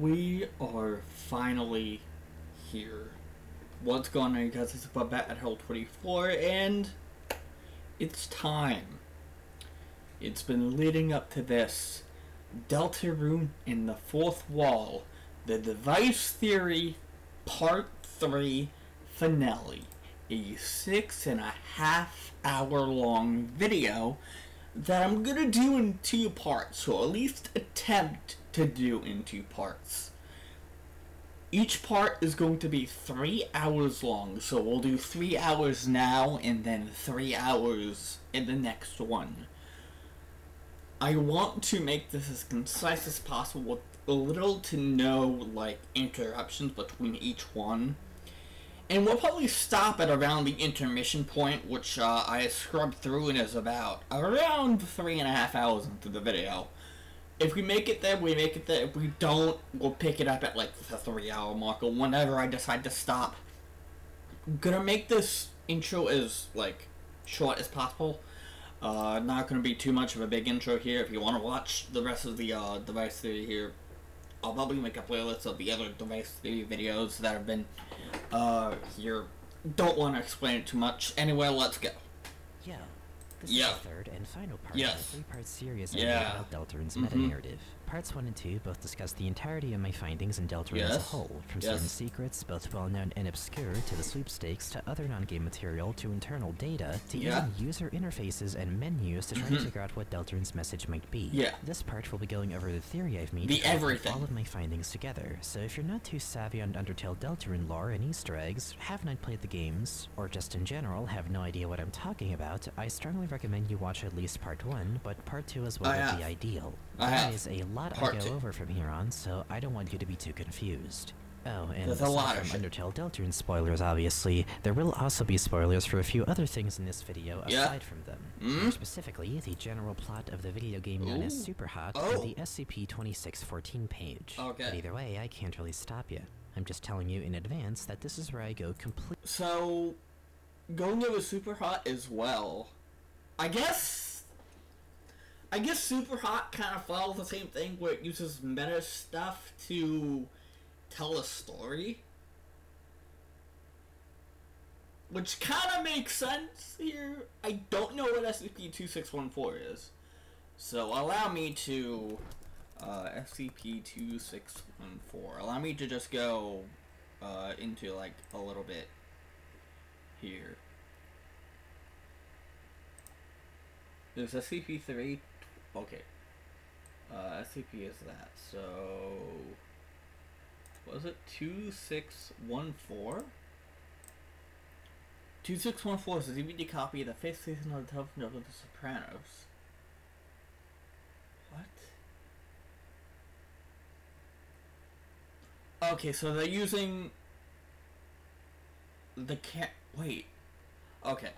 We are finally here. What's going on, you guys? It's about Bat at Hell 24, and it's time. It's been leading up to this. Deltarune in the Fourth Wall, the Device Theory Part 3 finale. A 6.5 hour long video that I'm gonna do in 2 parts, or at least attempt to do in 2 parts. Each part is going to be 3 hours long, so we'll do 3 hours now and then 3 hours in the next one. I want to make this as concise as possible with little to no interruptions between each one. And we'll probably stop at around the intermission point, which I scrubbed through and is about around 3.5 hours into the video. If we make it there, we make it there. If we don't, we'll pick it up at the 3 hour mark or whenever I decide to stop. I'm gonna make this intro as short as possible. Not gonna be too much of a big intro here. If you want to watch the rest of the Device Theory here, I'll probably make a playlist of the other Device Theory videos that have been here. Don't want to explain it too much. Anyway, let's go. Yo, this is the third and final part of a 3-part series about Deltarune's meta-narrative. Parts 1 and 2 both discuss the entirety of my findings in Deltarune as a whole, from certain secrets, both well-known and obscure, to the sweepstakes, to other non-game material, to internal data, to even user interfaces and menus to try to figure out what Deltarune's message might be. This part will be going over the theory I've made to all of my findings together, so if you're not too savvy on Undertale Deltarune lore and Easter eggs, have not played the games, or just in general have no idea what I'm talking about, I strongly recommend you watch at least Part 1, but Part 2 as well would be ideal. There is a lot I go over from here on, so I don't want you to be too confused. Oh, and aside from Undertale Deltarune spoilers, obviously, there will also be spoilers for a few other things in this video aside from them. More specifically, the general plot of the video game known as Superhot and the SCP-2614 page. But either way, I can't really stop you. I'm just telling you in advance that this is where I go complete. So, going over Superhot as well, I guess Superhot kind of follows the same thing where it uses meta stuff to tell a story. Which kind of makes sense here. I don't know what SCP-2614 is. So allow me to, SCP-2614. Allow me to just go, into a little bit here. There's SCP-3. Okay. SCP is that. So, was it 2614? 2614 is a DVD copy of the 5th season of the television of The Sopranos. What? Okay, so they're using the wait. Okay.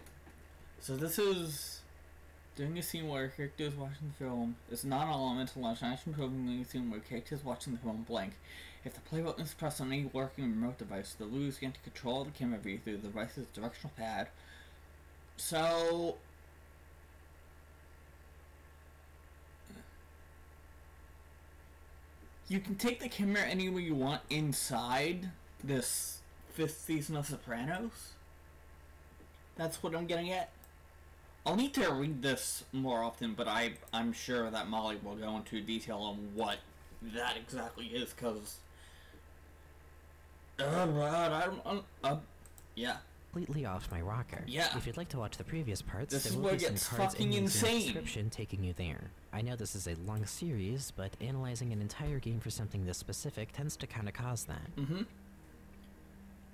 So this is during a scene where a character is watching the film. It's not an elemental action programming a scene where a character is watching the film blank. If the player button is pressed on any working remote device, the loser is going to control the camera view through the device's directional pad. So you can take the camera anywhere you want inside this 5th season of Sopranos. That's what I'm getting at. I'll need to read this more often, but I'm sure that Molly will go into detail on what that exactly is, because completely off my rocker. If you'd like to watch the previous parts, this there will be some cards in the description taking you there. I know this is a long series, but analyzing an entire game for something this specific tends to kind of cause that.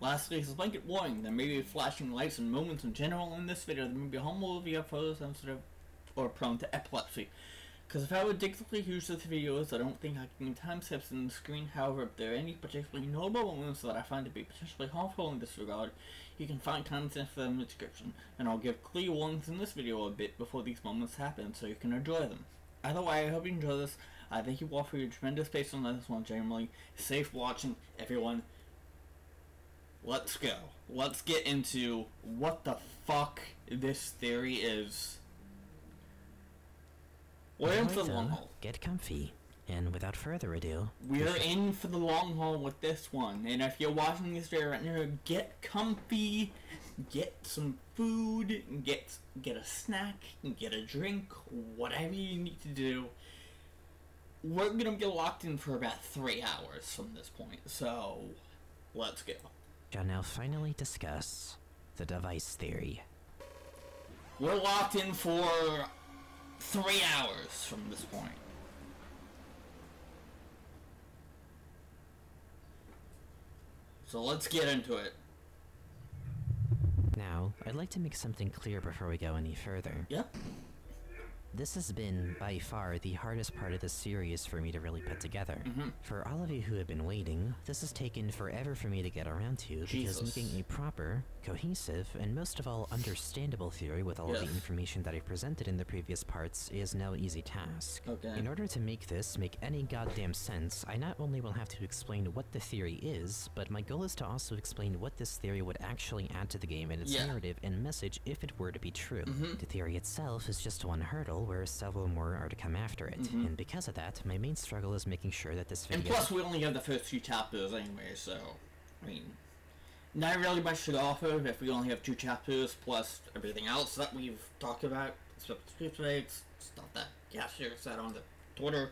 Lastly, it's a blanket warning. There may be flashing lights and moments in general in this video. There may be a whole movie of photosensitive or prone to epilepsy. Because of how ridiculously huge this video is, I don't think I can time steps in the screen. However, if there are any particularly notable moments that I find to be potentially harmful in this regard, you can find timestamps for them in the description. And I'll give clear warnings in this video a bit before these moments happen, so you can enjoy them. Either way, I hope you enjoy this. I thank you all for your tremendous patience on this one generally. Safe watching, everyone. Let's go. Let's get into what the fuck this theory is. We're in for the long haul. Get comfy. And without further ado, we're in for the long haul with this one. And if you're watching this video right now, get comfy, get some food, get a snack, get a drink, whatever you need to do. We're gonna be locked in for about 3 hours from this point, so let's go. Shall now finally discuss the device theory. We're locked in for 3 hours from this point. So let's get into it. Now, I'd like to make something clear before we go any further. Yep. This has been, by far, the hardest part of this series for me to really put together. For all of you who have been waiting, this has taken forever for me to get around to, because making a proper, cohesive, and most of all, understandable theory with all of the information that I've presented in the previous parts is no easy task. In order to make this make any goddamn sense, I not only will have to explain what the theory is, but my goal is to also explain what this theory would actually add to the game and its narrative and message if it were to be true. The theory itself is just one hurdle, where several more are to come after it, and because of that, my main struggle is making sure that this video— And plus, we only have the first 2 chapters anyway, so, I mean, not really much to go off of if we only have 2 chapters, plus everything else that we've talked about, stuff that Cashier said on the Twitter,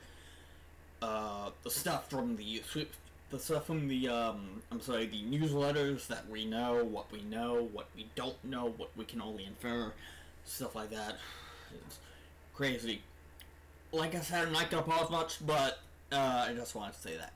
the stuff from the the newsletters that we know, what we don't know, what we can only infer, stuff like that. It's crazy. Like I said, I'm not gonna pause much, but I just wanted to say that.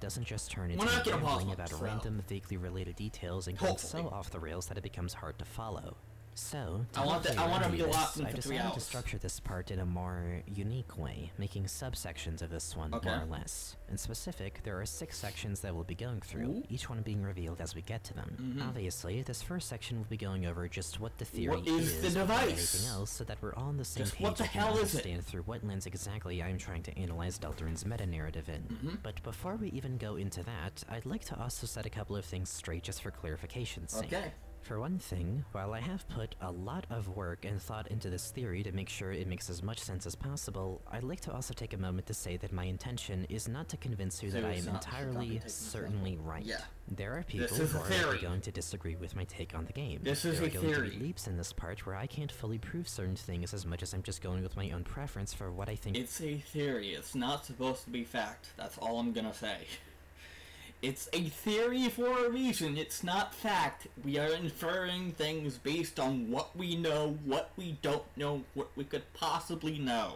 Doesn't just turn into rambling about random, vaguely related details and going so off the rails that it becomes hard to follow. So, I want to be locked in for 3 hours. I decided to structure this part in a more unique way, making subsections of this one, more or less. In specific, there are 6 sections that we'll be going through, each one being revealed as we get to them. Obviously, this first section will be going over just what the theory is, the device, and everything else, so that we're all on the same page what the hell is it? Through what lens exactly I'm trying to analyze Deltarune's meta-narrative in. But before we even go into that, I'd like to also set a couple of things straight just for clarification's sake. For one thing, while I have put a lot of work and thought into this theory to make sure it makes as much sense as possible, I'd like to also take a moment to say that my intention is not to convince you that I am entirely, certainly right. There are people who are going to disagree with my take on the game. There are going to be leaps in this part where I can't fully prove certain things as much as I'm just going with my own preference for what I think. It's a theory. It's not supposed to be fact. That's all I'm gonna say. It's a theory for a reason. It's not fact. We are inferring things based on what we know, what we don't know, what we could possibly know.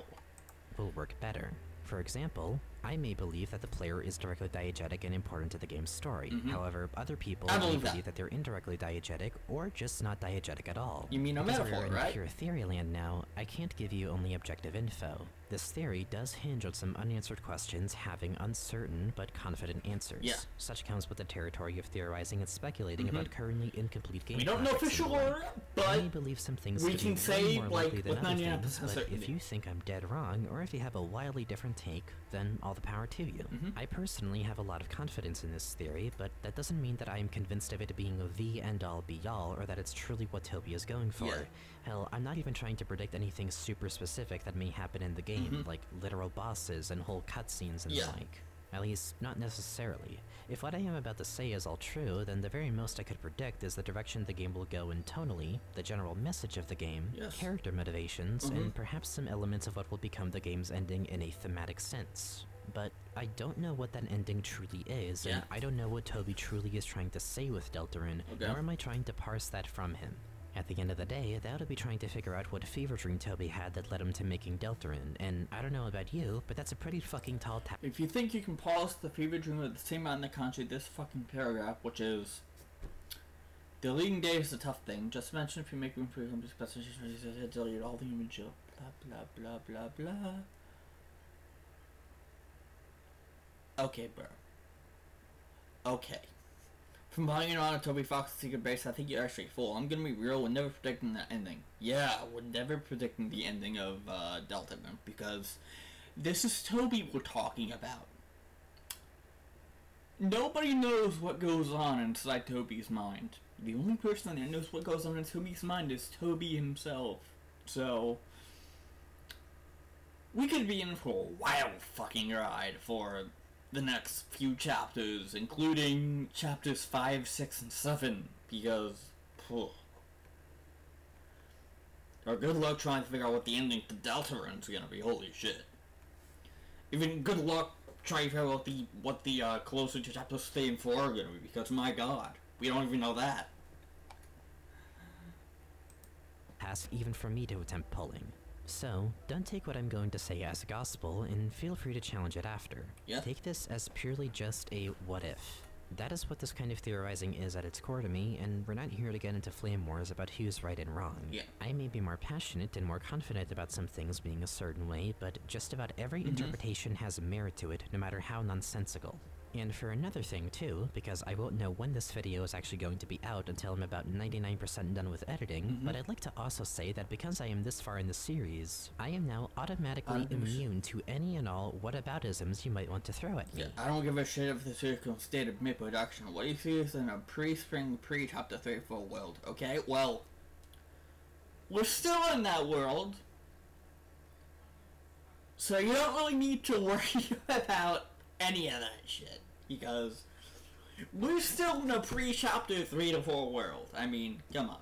Will work better. For example, I may believe that the player is directly diegetic and important to the game's story. However, other people may believe that they're indirectly diegetic or just not diegetic at all. You mean a metaphor, right? Right? Pure theory land now, I can't give you only objective info. This theory does hinge on some unanswered questions having uncertain but confident answers. Such comes with the territory of theorizing and speculating about currently incomplete game. We don't know for sure, but I may believe some things we can say, more likely than other things, but certainty. if you think I'm dead wrong, or if you have a wildly different take, then all the power to you. I personally have a lot of confidence in this theory, but that doesn't mean that I am convinced of it being the end-all be-all, or that it's truly what Toby is going for. Hell, I'm not even trying to predict anything super specific that may happen in the game, like literal bosses and whole cutscenes and the like. At least, not necessarily. If what I am about to say is all true, then the very most I could predict is the direction the game will go in tonally, the general message of the game, character motivations, and perhaps some elements of what will become the game's ending in a thematic sense. But I don't know what that ending truly is, and I don't know what Toby truly is trying to say with Deltarune, nor am I trying to parse that from him. At the end of the day, that would be trying to figure out what fever dream Toby had that led him to making Deltarune, and I don't know about you, but that's a pretty fucking tall task. If you think you can pause the fever dream at the same amount of country, this fucking paragraph, which is deleting data is a tough thing. Just mention if you make room for your specifications, delete all the image, blah blah blah blah blah. Okay, bro. Okay. From buying on a Toby Fox's secret base, I think you're actually full. I'm gonna be real, we're never predicting that ending. Yeah, we're never predicting the ending of Deltarune, because this is Toby we're talking about. Nobody knows what goes on inside Toby's mind. The only person that knows what goes on in Toby's mind is Toby himself. So, we could be in for a wild fucking ride for the next few chapters, including chapters 5, 6, and 7, because, or good luck trying to figure out what the ending to Deltarune's gonna be, holy shit. Even good luck trying to figure out what the closer to chapters 3 and 4 are gonna be, because my god, we don't even know that. Task even for me to attempt pulling. So, don't take what I'm going to say as gospel, and feel free to challenge it after. Yeah. Take this as purely just a what if. That is what this kind of theorizing is at its core to me, and we're not here to get into flame wars about who's right and wrong. Yeah. I may be more passionate and more confident about some things being a certain way, but just about every interpretation has merit to it, no matter how nonsensical. And for another thing too, because I won't know when this video is actually going to be out until I'm about 99% done with editing, but I'd like to also say that because I am this far in the series, I am now automatically immune to any and all whataboutisms you might want to throw at me. Yeah, I don't give a shit if the circle state of mid-production. What do you see is in a pre-spring, pre-chapter 3 full world, okay? Well, we're still in that world, so you don't really need to worry about any of that shit, because we're still in a pre-chapter 3 to 4 world. I mean, come on.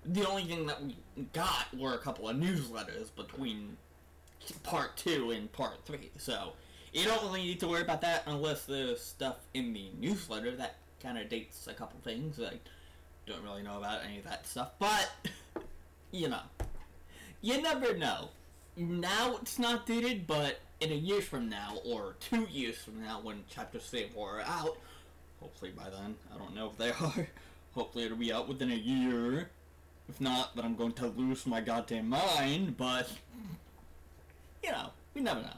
The only thing that we got were a couple of newsletters between part 2 and part 3, so you don't really need to worry about that unless there's stuff in the newsletter that kind of dates a couple things. I don't really know about any of that stuff, but, you know, you never know. Now it's not dated, but in a year from now, or 2 years from now, when chapters 3 and 4 are out, hopefully by then, I don't know if they are, hopefully it'll be out within a year. If not, then I'm going to lose my goddamn mind, but, you know, we never know.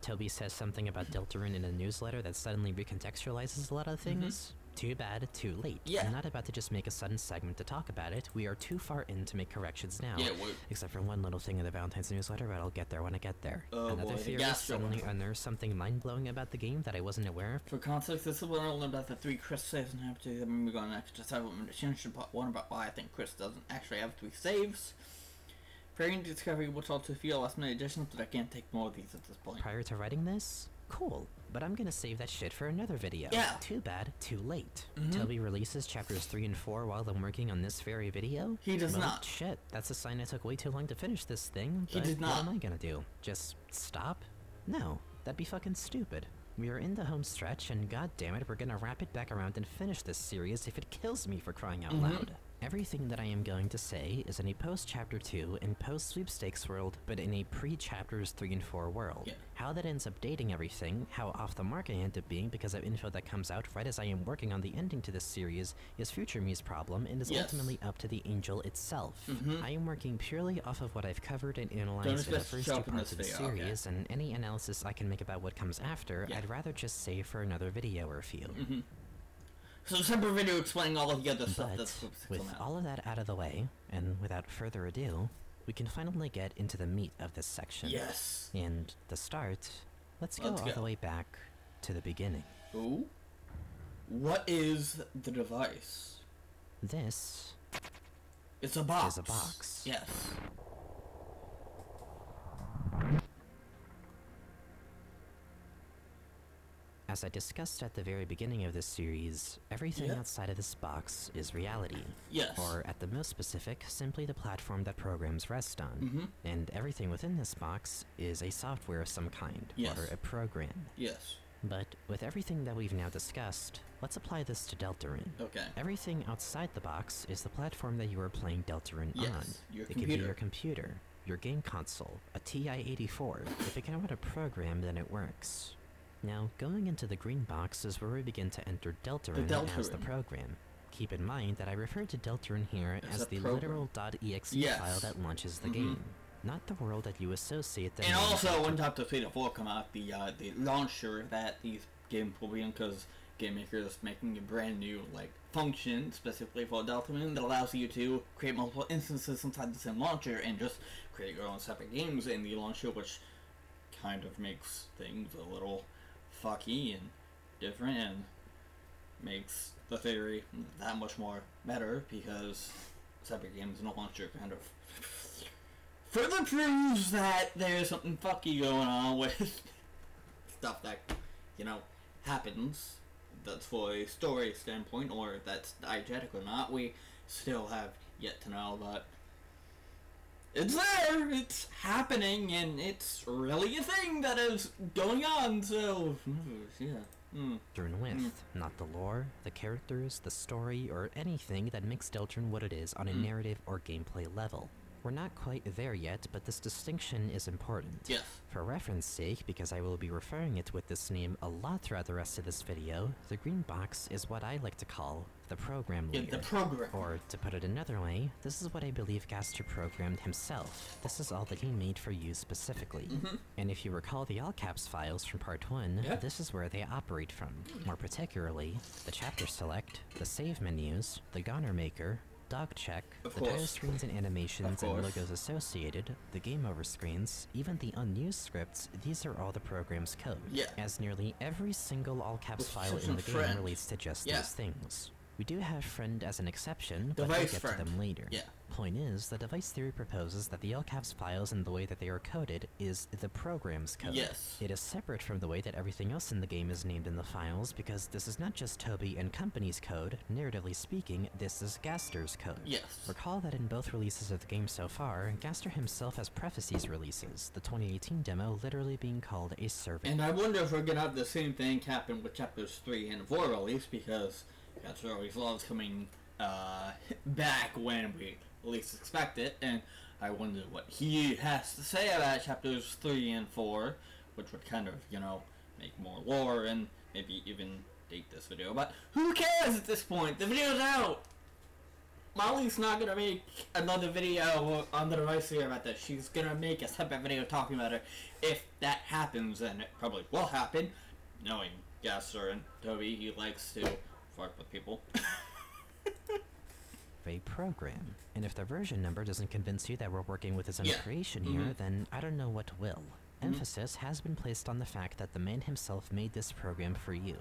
Toby says something about Deltarune in a newsletter that suddenly recontextualizes a lot of things. Too bad, too late. Yeah. I'm not about to just make a sudden segment to talk about it. We are too far in to make corrections now. Yeah, except for one little thing in the Valentine's newsletter, but I'll get there when I get there. Another boy, theorist suddenly unearthed something mind-blowing about the game that I wasn't aware of. For context, this is what I learned about the 3 Chris saves and have to then we go on next to several minutes. One about why I think Chris doesn't actually have 3 saves. Preparing discovery which also feel last minute additions, but I can't take more of these at this point. Prior to writing this? Cool, but I'm gonna save that shit for another video. Yeah. Too bad, too late. Toby releases chapters 3 and 4 while I'm working on this very video? He does not. Shit, that's a sign I took way too long to finish this thing. He did not. What am I gonna do? Just stop? No, that'd be fucking stupid. We are in the home stretch, and goddammit, we're gonna wrap it back around and finish this series if it kills me for crying out loud. Everything that I am going to say is in a post-chapter 2 and post-sweepstakes world, but in a pre-chapters 3 and 4 world. Yeah. How that ends up dating everything, how off the mark I end up being because of info that comes out right as I am working on the ending to this series, is future me's problem and is ultimately up to the Angel itself. I am working purely off of what I've covered and analyzed in the first 2 parts of the series, and any analysis I can make about what comes after, I'd rather just save for another video or a few. So a separate video explaining all of the other stuff that's with all of that out of the way, and without further ado, we can finally get into the meat of this section. Yes. And to start, let's go all the way back to the beginning. Ooh. What is the device? This is a box. Yes. As I discussed at the very beginning of this series, everything outside of this box is reality. Yes. Or, at the most specific, simply the platform that programs rest on. And everything within this box is a software of some kind, or a program. Yes. But with everything that we've now discussed, let's apply this to Deltarune. Okay. Everything outside the box is the platform that you are playing Deltarune on. Your it computer. Could be your computer, your game console, a TI-84. If it can run a program, then it works. Now, going into the green box is where we begin to enter Deltarune as the program. Keep in mind that I refer to Deltarune here as the literal .exe file that launches the game, not the world that you associate them with. And also, when Chapter 3 to 4 come out, the launcher that these games will be in, because Game Maker is making a brand new function specifically for Deltarune that allows you to create multiple instances inside the same launcher and just create your own separate games in the launcher, which kind of makes things a little fucky and different and makes the theory that much more better, because separate games in a launcher kind of further proves that there's something fucky going on with stuff that, you know, happens. That's for a story standpoint, or that's diegetic or not, we still have yet to know, but it's there, it's happening, and it's really a thing that is going on, so, yeah. With, not the lore, the characters, the story, or anything that makes Deltarune what it is on a narrative or gameplay level. We're not quite there yet, but this distinction is important. Yes. For reference sake, because I will be referring it with this name a lot throughout the rest of this video, the green box is what I like to call the program leader. Yeah, the program. Or, to put it another way, this is what I believe Gaster programmed himself. This is all that he made for you specifically. And if you recall the all caps files from part 1, this is where they operate from. More particularly, the chapter select, the save menus, the Goner Maker, dog check, the title screens and animations and logos associated, the game over screens, even the unused scripts, these are all the program's code. As nearly every single all caps file in the game relates to just these things. We do have friend as an exception, but we'll get to them later. Point is, the device theory proposes that the all caps files and the way that they are coded is the program's code. It is separate from the way that everything else in the game is named in the files, because this is not just Toby and Company's code, narratively speaking, this is Gaster's code. Recall that in both releases of the game so far, Gaster himself has prefaced these releases, the 2018 demo literally being called a survey. And I wonder if we're gonna have the same thing happen with chapters 3 and 4 release, because Gaster always loves coming back when we least expect it, and I wonder what he has to say about chapters 3 and 4, which would kind of, you know, make more lore and maybe even date this video, but who cares at this point? The video's out! Molly's not gonna make another video on the device here about this. She's gonna make a separate video talking about it if that happens, and it probably will happen, knowing Gaster and Toby, he likes to fart with people. A program. And if the version number doesn't convince you that we're working with his own creation here, then I don't know what will. Emphasis has been placed on the fact that the man himself made this program for you.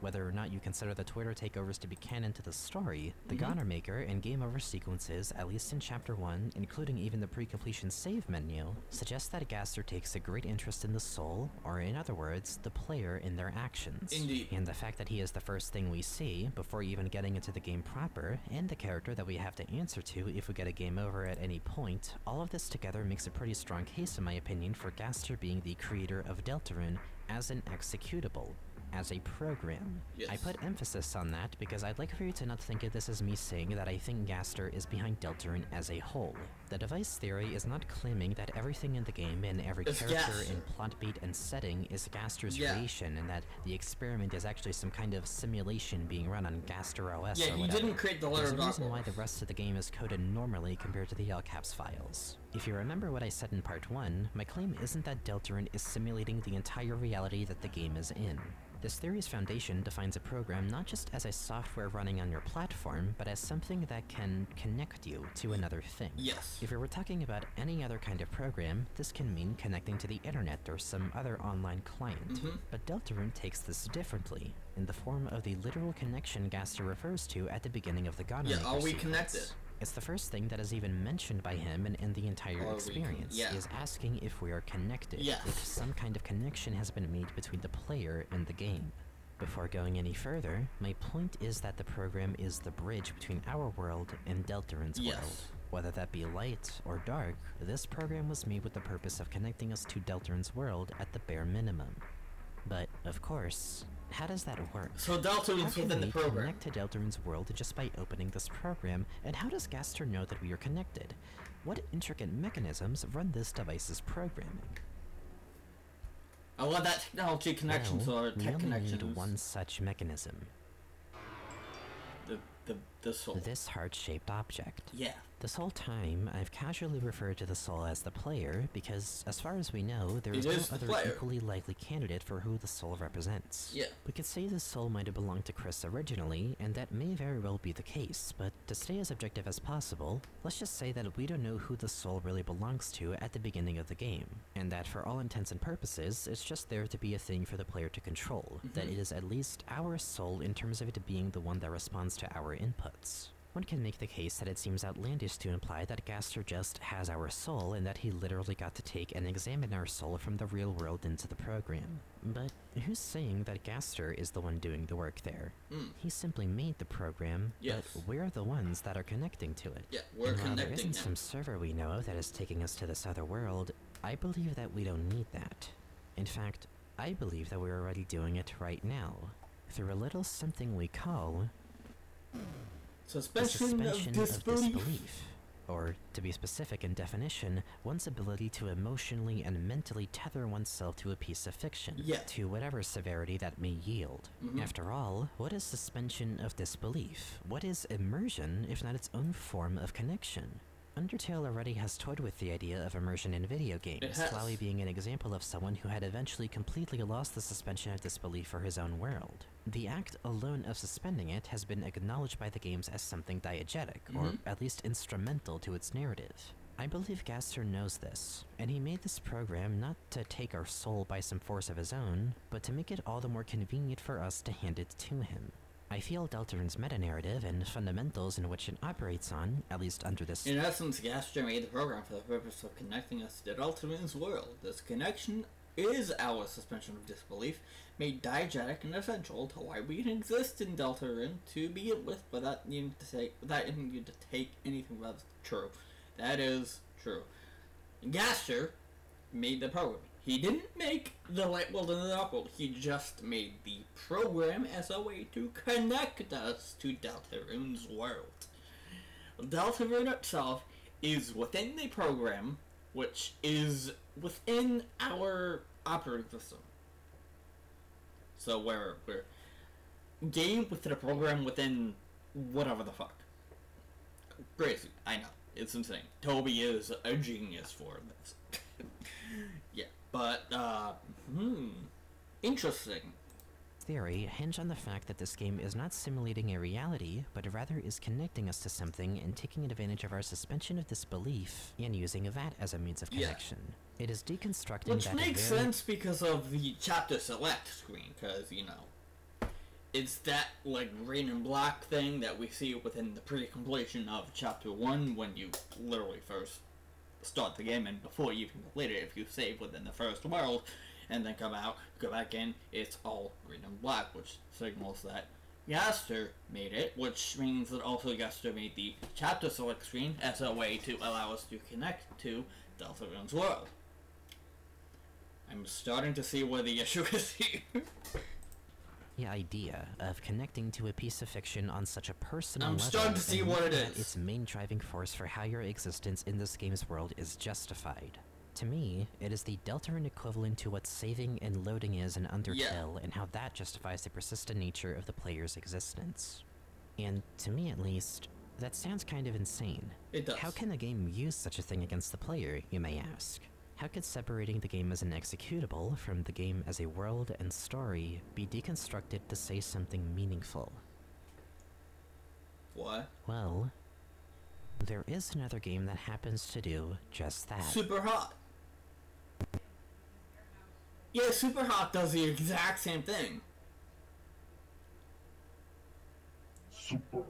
Whether or not you consider the Twitter takeovers to be canon to the story, the Goner Maker and game over sequences, at least in Chapter 1, including even the pre-completion save menu, suggest that Gaster takes a great interest in the soul, or in other words, the player in their actions. And the fact that he is the first thing we see, before even getting into the game proper, and the character that we have to answer to if we get a game over at any point, all of this together makes a pretty strong case in my opinion for Gaster being the creator of Deltarune as an executable. As a program. I put emphasis on that because I'd like for you to not think of this as me saying that I think Gaster is behind Deltarune as a whole. The device theory is not claiming that everything in the game and every character and plot beat and setting is Gaster's creation, and that the experiment is actually some kind of simulation being run on Gaster OS or whatever. He didn't create the letter. There's a reason why the rest of the game is coded normally compared to the all caps files. If you remember what I said in part 1, my claim isn't that Deltarune is simulating the entire reality that the game is in. This theory's foundation defines a program not just as a software running on your platform, but as something that can connect you to another thing. If we were talking about any other kind of program, this can mean connecting to the internet or some other online client. But Deltarune takes this differently, in the form of the literal connection Gaster refers to at the beginning of the Goner Maker are we sequence. connected? It's the first thing that is even mentioned by him and in the entire experience, is asking if we are connected, if some kind of connection has been made between the player and the game. Before going any further, my point is that the program is the bridge between our world and Deltarune's world. Whether that be light or dark, this program was made with the purpose of connecting us to Deltarune's world at the bare minimum. But, of course, how does that work? So Deltarune's within the program. Connect to Deltarune's world just by opening this program, and how does Gaster know that we are connected? What intricate mechanisms run this device's programming? I love that technology connections or tech connections. We only need one such mechanism. The soul. This heart-shaped object. This whole time, I've casually referred to the soul as the player because, as far as we know, there is no other equally likely candidate for who the soul represents. We could say the soul might have belonged to Chris originally, and that may very well be the case, but to stay as objective as possible, let's just say that we don't know who the soul really belongs to at the beginning of the game, and that for all intents and purposes, it's just there to be a thing for the player to control, that it is at least our soul in terms of it being the one that responds to our inputs. One can make the case that it seems outlandish to imply that Gaster just has our soul and that he literally got to take and examine our soul from the real world into the program. But who's saying that Gaster is the one doing the work there? He simply made the program, but we're the ones that are connecting to it. Yeah, we're connecting. There isn't some server we know of that is taking us to this other world. I believe that we don't need that. In fact, I believe that we're already doing it right now, through a little something we call suspension of disbelief. Or, to be specific in definition, one's ability to emotionally and mentally tether oneself to a piece of fiction, to whatever severity that may yield. After all, what is suspension of disbelief? What is immersion, if not its own form of connection? Undertale already has toyed with the idea of immersion in video games, Flowey being an example of someone who had eventually completely lost the suspension of disbelief for his own world. The act alone of suspending it has been acknowledged by the games as something diegetic, or at least instrumental to its narrative. I believe Gaster knows this, and he made this program not to take our soul by some force of his own, but to make it all the more convenient for us to hand it to him. I feel Deltarune's meta-narrative and fundamentals in which it operates on, at least under this— In essence, Gaster made the program for the purpose of connecting us to Deltarune's world. This connection is our suspension of disbelief, made diegetic and essential to why we can exist in Deltarune to begin with, without needing to take anything that's true. That is true. Gaster made the program. He didn't make the light world and the dark world, he just made the program as a way to connect us to Deltarune's world. Deltarune itself is within the program, which is within our operating system. So we're game within a program within whatever the fuck. Crazy, I know, it's insane. Toby is a genius for this. Yeah. But, interesting. Theory hinge on the fact that this game is not simulating a reality, but rather is connecting us to something and taking advantage of our suspension of disbelief and using that as a means of connection. It is deconstructing Which makes sense because of the chapter select screen, because, you know, it's that, like, green and black thing that we see within the pre-completion of chapter 1 when you literally first start the game, and before you even complete it, if you save within the first world and then come out, go back in, it's all green and black, which signals that Gaster made it, which means that also Gaster made the chapter select screen as a way to allow us to connect to Deltarune's world. I'm starting to see where the issue is here. The idea of connecting to a piece of fiction on such a personal level, starting to see what it is. Its main driving force for how your existence in this game's world is justified. To me, it is the Deltarune equivalent to what saving and loading is in Undertale, and how that justifies the persistent nature of the player's existence. And to me at least, that sounds kind of insane. It does. How can a game use such a thing against the player, you may ask? How could separating the game as an executable from the game as a world and story be deconstructed to say something meaningful? What? Well, there is another game that happens to do just that. Super Hot. Yeah, Super Hot does the exact same thing. Super.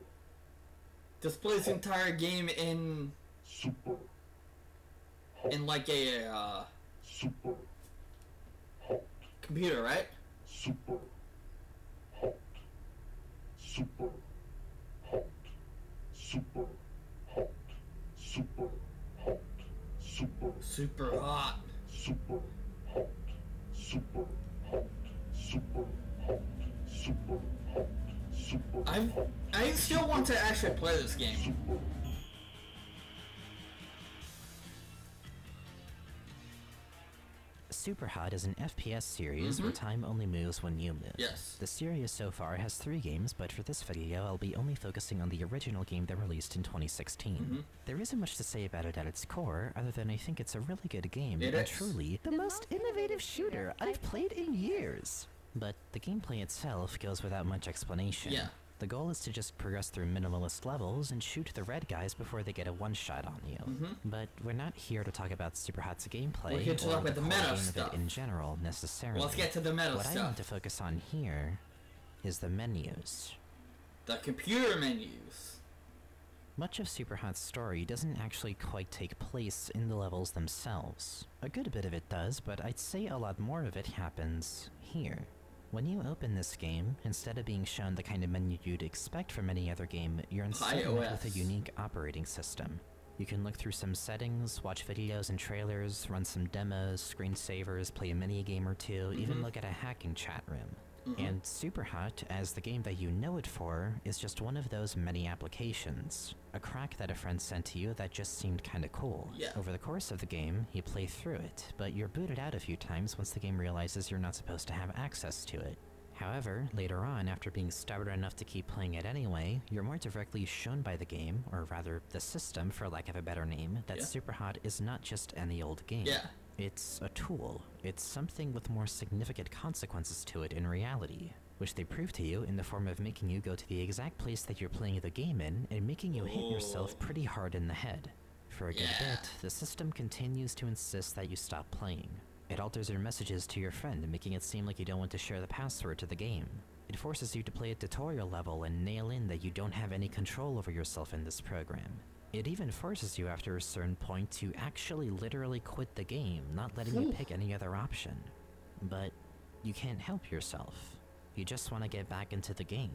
Displays the entire game in Super. in like a Super hot. computer, right? Super hot. Super hot. Super hot. Super hot. Super. Super hot. Super hot. Super hot. Super hot. Super hot. Super hot. I still want to actually play this game. Super. Superhot is an FPS series where time only moves when you move. Yes. The series so far has 3 games, but for this video I'll be only focusing on the original game that released in 2016. There isn't much to say about it at its core, other than I think it's a really good game, and truly the most innovative shooter I've played in years. But the gameplay itself goes without much explanation. Yeah. The goal is to just progress through minimalist levels and shoot the red guys before they get a one-shot on you. But we're not here to talk about Superhot's gameplay, We're here to talk about the meta stuff stuff in general, necessarily. Let's get to the meta What stuff. I want to focus on here is the menus. The computer menus. Much of Superhot's story doesn't actually quite take place in the levels themselves. A good bit of it does, but I'd say a lot more of it happens here. When you open this game, instead of being shown the kind of menu you'd expect from any other game, you're instead met with a unique operating system. You can look through some settings, watch videos and trailers, run some demos, screensavers, play a mini-game or two, even look at a hacking chat room. And Superhot, as the game that you know it for, is just one of those many applications. A crack that a friend sent to you that just seemed kinda cool. Yeah. Over the course of the game, you play through it, but you're booted out a few times once the game realizes you're not supposed to have access to it. However, later on, after being stubborn enough to keep playing it anyway, you're more directly shown by the game, or rather, the system for lack of a better name, that Superhot is not just any old game. Yeah. It's a tool. It's something with more significant consequences to it in reality, which they prove to you in the form of making you go to the exact place that you're playing the game in and making you hit yourself pretty hard in the head. For a good bit, the system continues to insist that you stop playing. It alters your messages to your friend, making it seem like you don't want to share the password to the game. It forces you to play a tutorial level and nail in that you don't have any control over yourself in this program. It even forces you after a certain point to actually literally quit the game, not letting you pick any other option. But you can't help yourself. You just want to get back into the game.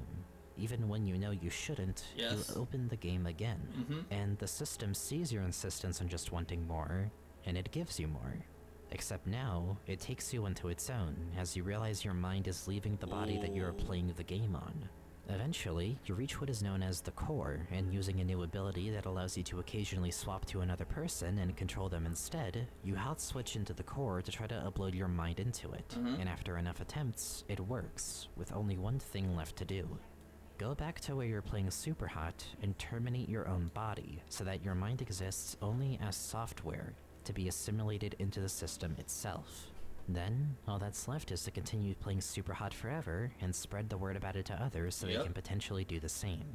Even when you know you shouldn't, you open the game again. And the system sees your insistence on just wanting more, and it gives you more. Except now, it takes you into its own, as you realize your mind is leaving the body that you are playing the game on. Eventually, you reach what is known as the core, and using a new ability that allows you to occasionally swap to another person and control them instead, you hot switch into the core to try to upload your mind into it. And after enough attempts, it works, with only one thing left to do. Go back to where you're playing Superhot and terminate your own body, so that your mind exists only as software, to be assimilated into the system itself. Then, all that's left is to continue playing Superhot forever and spread the word about it to others so they can potentially do the same.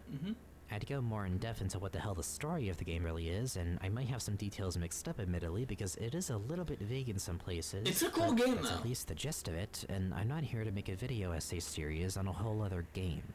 I'd go more in depth into what the hell the story of the game really is, and I might have some details mixed up admittedly because it is a little bit vague in some places. It's a cool game that's though. At least the gist of it, and I'm not here to make a video essay series on a whole other game.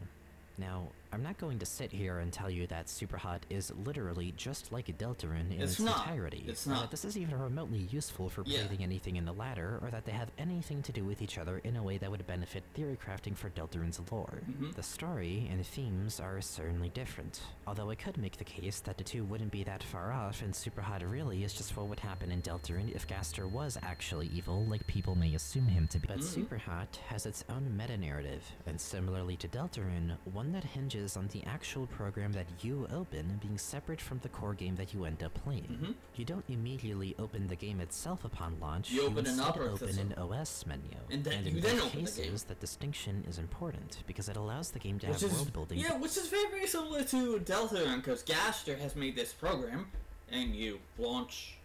Now, I'm not going to sit here and tell you that Superhot is literally just like a Deltarune in its entirety, or that this is even remotely useful for creating anything in the latter, or that they have anything to do with each other in a way that would benefit theory crafting for Deltarune's lore. The story and themes are certainly different, although I could make the case that the two wouldn't be that far off, and Superhot really is just what would happen in Deltarune if Gaster was actually evil, like people may assume him to be. But Superhot has its own meta-narrative, and similarly to Deltarune, one that hinges on the actual program that you open being separate from the core game that you end up playing. You don't immediately open the game itself upon launch, you open an OS menu. And in both cases, that distinction is important, because it allows the game to have world building. Yeah, which is very, very similar to Deltarune, because Gaster has made this program, and you launch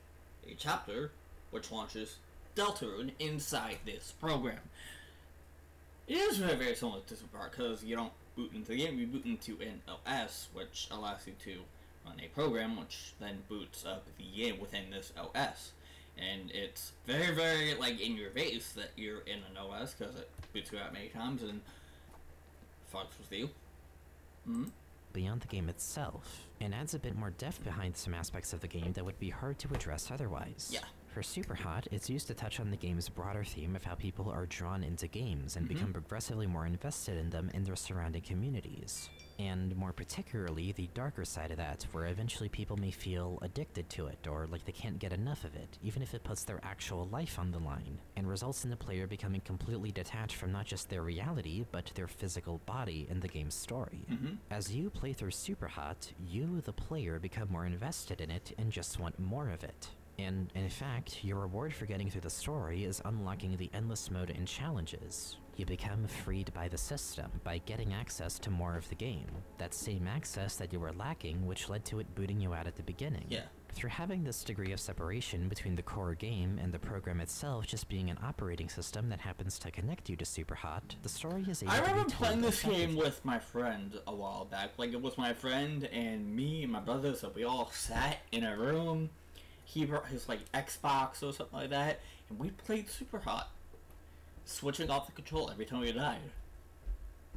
a chapter, which launches Deltarune inside this program. It is very, very similar to Superhot, because you don't boot into the game, you boot into an OS, which allows you to run a program, which then boots up the game within this OS. And it's very, very, like, in your face that you're in an OS, because it boots you out many times and fucks with you. Beyond the game itself, and adds a bit more depth behind some aspects of the game that would be hard to address otherwise. Yeah. For Superhot, it's used to touch on the game's broader theme of how people are drawn into games and become progressively more invested in them in their surrounding communities. And more particularly, the darker side of that, where eventually people may feel addicted to it, or like they can't get enough of it, even if it puts their actual life on the line, and results in the player becoming completely detached from not just their reality, but their physical body in the game's story. As you play through Superhot, you, the player, become more invested in it and just want more of it. And, in fact, your reward for getting through the story is unlocking the endless mode and challenges. You become freed by the system, by getting access to more of the game. That same access that you were lacking, which led to it booting you out at the beginning. Yeah. Through having this degree of separation between the core game and the program itself just being an operating system that happens to connect you to Superhot, the story is able to be told. I remember playing this game with my friend a while back. Like, it was my friend and me and my brother, so we all sat in a room. He brought his, like, Xbox or something like that, and we played Superhot, switching off the control every time we died.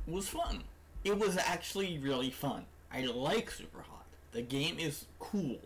It was fun. It was actually really fun. I like Superhot. The game is cool.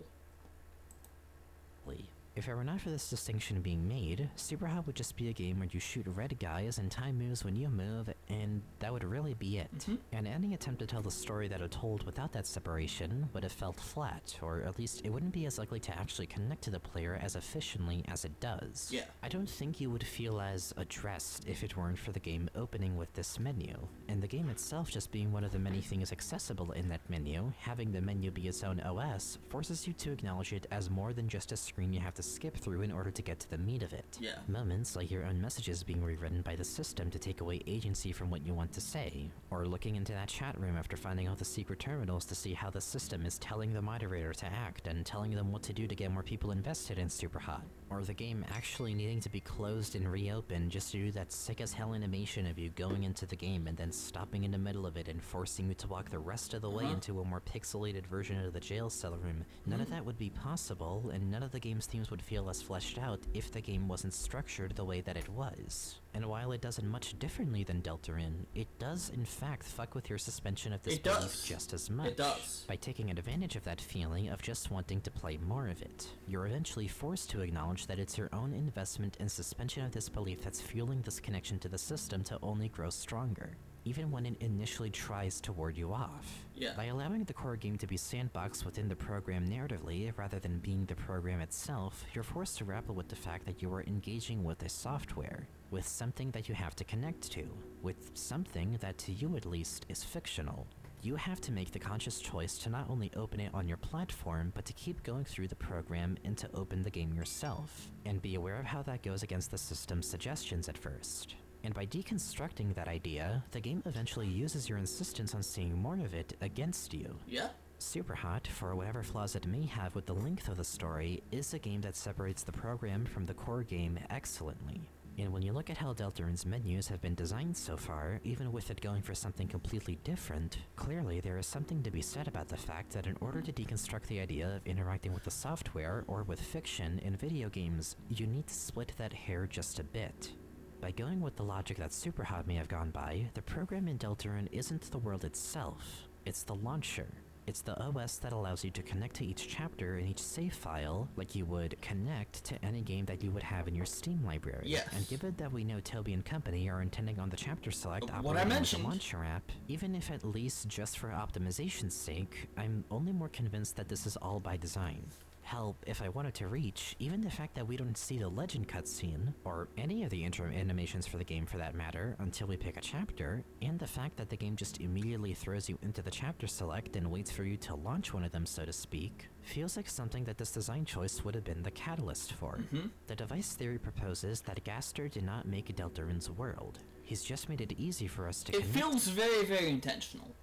If it were not for this distinction being made, Super Hot would just be a game where you shoot red guys and time moves when you move, and that would really be it. And any attempt to tell the story that it told without that separation would have felt flat, or at least it wouldn't be as likely to actually connect to the player as efficiently as it does. Yeah. I don't think you would feel as addressed if it weren't for the game opening with this menu, and the game itself just being one of the many things accessible in that menu. Having the menu be its own OS forces you to acknowledge it as more than just a screen you have to skip through in order to get to the meat of it. Yeah. Moments like your own messages being rewritten by the system to take away agency from what you want to say, or looking into that chat room after finding out the secret terminals to see how the system is telling the moderator to act and telling them what to do to get more people invested in Superhot, or the game actually needing to be closed and reopened just to do that sick as hell animation of you going into the game and then stopping in the middle of it and forcing you to walk the rest of the way into a more pixelated version of the jail cell room. None of that would be possible, and none of the game's themes would feel less fleshed out if the game wasn't structured the way that it was. And while it does it much differently than Deltarune, it does in fact fuck with your suspension of disbelief just as much. It does. By taking advantage of that feeling of just wanting to play more of it, you're eventually forced to acknowledge that it's your own investment and suspension of disbelief that's fueling this connection to the system to only grow stronger, even when it initially tries to ward you off. Yeah. By allowing the core game to be sandboxed within the program narratively, rather than being the program itself, you're forced to grapple with the fact that you are engaging with a software, with something that you have to connect to, with something that to you at least is fictional. You have to make the conscious choice to not only open it on your platform, but to keep going through the program and to open the game yourself, and be aware of how that goes against the system's suggestions at first. And by deconstructing that idea, the game eventually uses your insistence on seeing more of it against you. Yeah. Superhot, for whatever flaws it may have with the length of the story, is a game that separates the program from the core game excellently. And when you look at how Deltarune's menus have been designed so far, even with it going for something completely different, clearly there is something to be said about the fact that in order to deconstruct the idea of interacting with the software or with fiction in video games, you need to split that hair just a bit. By going with the logic that Superhot may have gone by, the program in Deltarune isn't the world itself, it's the launcher. It's the OS that allows you to connect to each chapter in each save file like you would connect to any game that you would have in your Steam library. Yes. And given that we know Toby and company are intending on the chapter select operating as a launcher app, even if at least just for optimization's sake, I'm only more convinced that this is all by design. Hell, if I wanted to reach, even the fact that we don't see the legend cutscene, or any of the intro animations for the game for that matter, until we pick a chapter, and the fact that the game just immediately throws you into the chapter select and waits for you to launch one of them, so to speak, feels like something that this design choice would have been the catalyst for. The device theory proposes that Gaster did not make Deltarune's world. He's just made it easy for us to connect. It feels very, very intentional.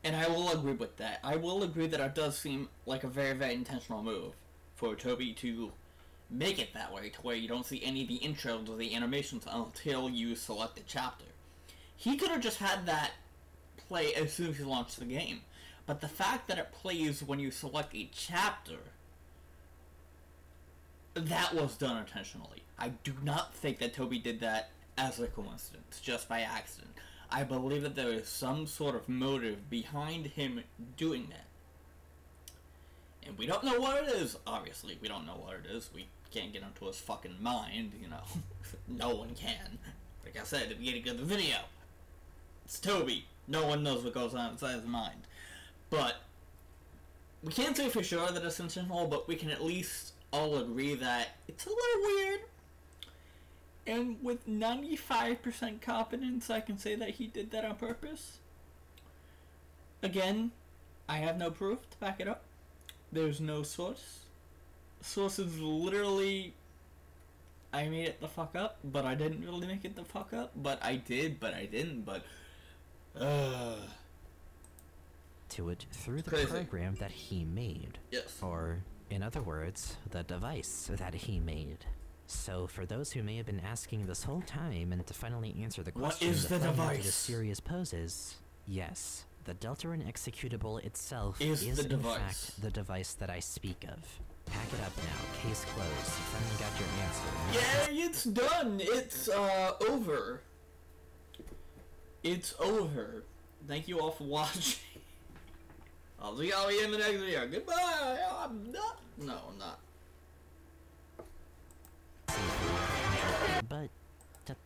And I will agree with that. I will agree that it does seem like a very, very intentional move for Toby to make it that way, to where you don't see any of the intros or the animations until you select the chapter. He could have just had that play as soon as he launched the game. But the fact that it plays when you select a chapter, that was done intentionally. I do not think that Toby did that as a coincidence, just by accident. I believe that there is some sort of motive behind him doing that. And we don't know what it is, obviously. We don't know what it is. We can't get into his fucking mind, you know. No one can. Like I said at the beginning of the video. It's Toby. No one knows what goes on inside his mind. But we can't say for sure that it's intentional, but we can at least all agree that it's a little weird. And with 95% confidence, I can say that he did that on purpose. Again, I have no proof to back it up. There's no source. Source is literally, I made it the fuck up, but I didn't really make it the fuck up. But I did, but I didn't, but... to it through the program that he made. Yes. Or, in other words, the device that he made. So, for those who may have been asking this whole time, and to finally answer the question what is the device? The series poses, yes, the Deltarune executable itself is in device. Fact the device that I speak of. Pack it up now. Case closed. You finally got your answer. Yeah, it's done. It's over. It's over. Thank you all for watching. I'll see y'all in the next video. Goodbye! I'm not. No, I'm not. But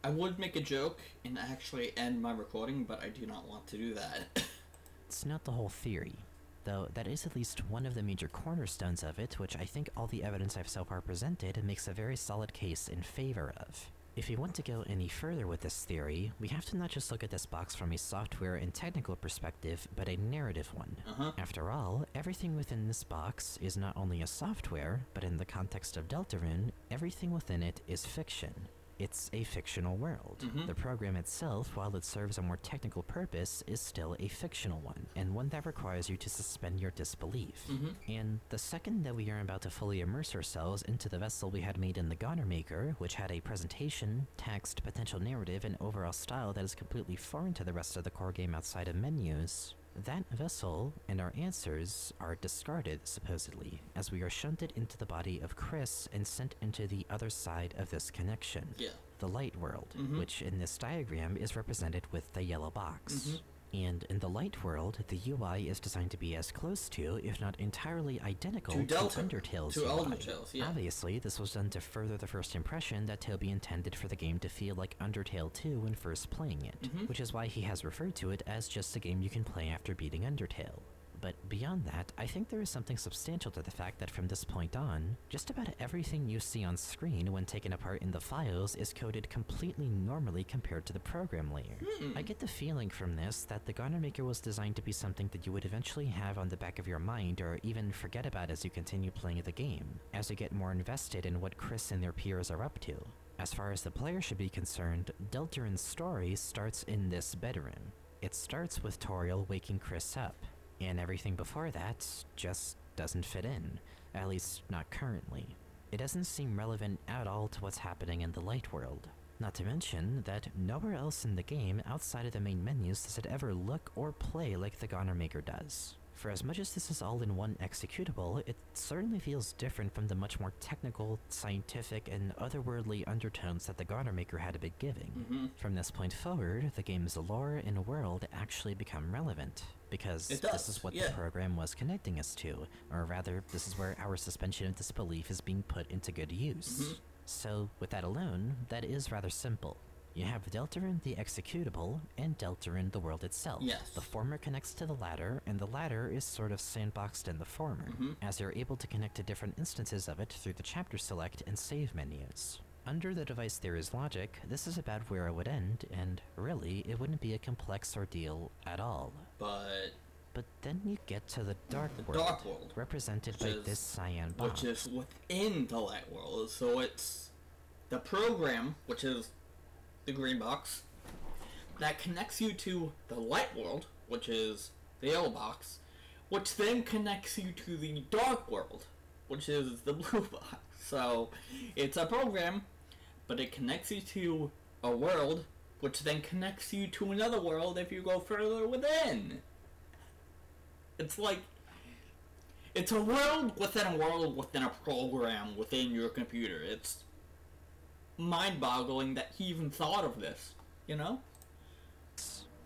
I would make a joke and actually end my recording, but I do not want to do that. it's not the whole theory, though that is at least one of the major cornerstones of it, which I think all the evidence I've so far presented makes a very solid case in favor of. If you want to go any further with this theory, we have to not just look at this box from a software and technical perspective, but a narrative one. After all, everything within this box is not only a software, but in the context of Deltarune, everything within it is fiction. It's a fictional world. The program itself, while it serves a more technical purpose, is still a fictional one, and one that requires you to suspend your disbelief. And the second that we are about to fully immerse ourselves into the vessel we had made in the Goner Maker, which had a presentation, text, potential narrative, and overall style that is completely foreign to the rest of the core game outside of menus, that vessel and our answers are discarded, supposedly, as we are shunted into the body of Chris and sent into the other side of this connection. The light world, which in this diagram is represented with the yellow box. And in the light world, the UI is designed to be as close to, if not entirely identical, to Undertale's UI. Obviously, this was done to further the first impression that Toby intended for the game to feel like Undertale 2 when first playing it, which is why he has referred to it as just a game you can play after beating Undertale. But beyond that, I think there is something substantial to the fact that from this point on, just about everything you see on screen when taken apart in the files is coded completely normally compared to the program layer. I get the feeling from this that the Goner Maker was designed to be something that you would eventually have on the back of your mind or even forget about as you continue playing the game, as you get more invested in what Chris and their peers are up to. As far as the player should be concerned, Deltarune's story starts in this bedroom. It starts with Toriel waking Chris up, and everything before that just doesn't fit in, at least not currently. It doesn't seem relevant at all to what's happening in the light world. Not to mention that nowhere else in the game outside of the main menus does it ever look or play like the Goner Maker does. For as much as this is all in one executable, it certainly feels different from the much more technical, scientific, and otherworldly undertones that the Goner Maker had been giving. From this point forward, the game's lore and world actually become relevant, because this is what the program was connecting us to, or rather, this is where our suspension of disbelief is being put into good use. So, with that alone, that is rather simple. You have Deltarune the executable, and Deltarune the world itself. The former connects to the latter, and the latter is sort of sandboxed in the former, as you're able to connect to different instances of it through the chapter select and save menus. Under the device theory's logic, this is about where it would end, and really, it wouldn't be a complex ordeal at all. But then you get to the Dark World, represented by this cyan box. Which is within the light world, so it's the program, which is the green box, that connects you to the light world, which is the yellow box, which then connects you to the dark world, which is the blue box. So, it's a program, but it connects you to a world, which then connects you to another world if you go further within. It's like, it's a world within a program within your computer. It's mind-boggling that he even thought of this, you know?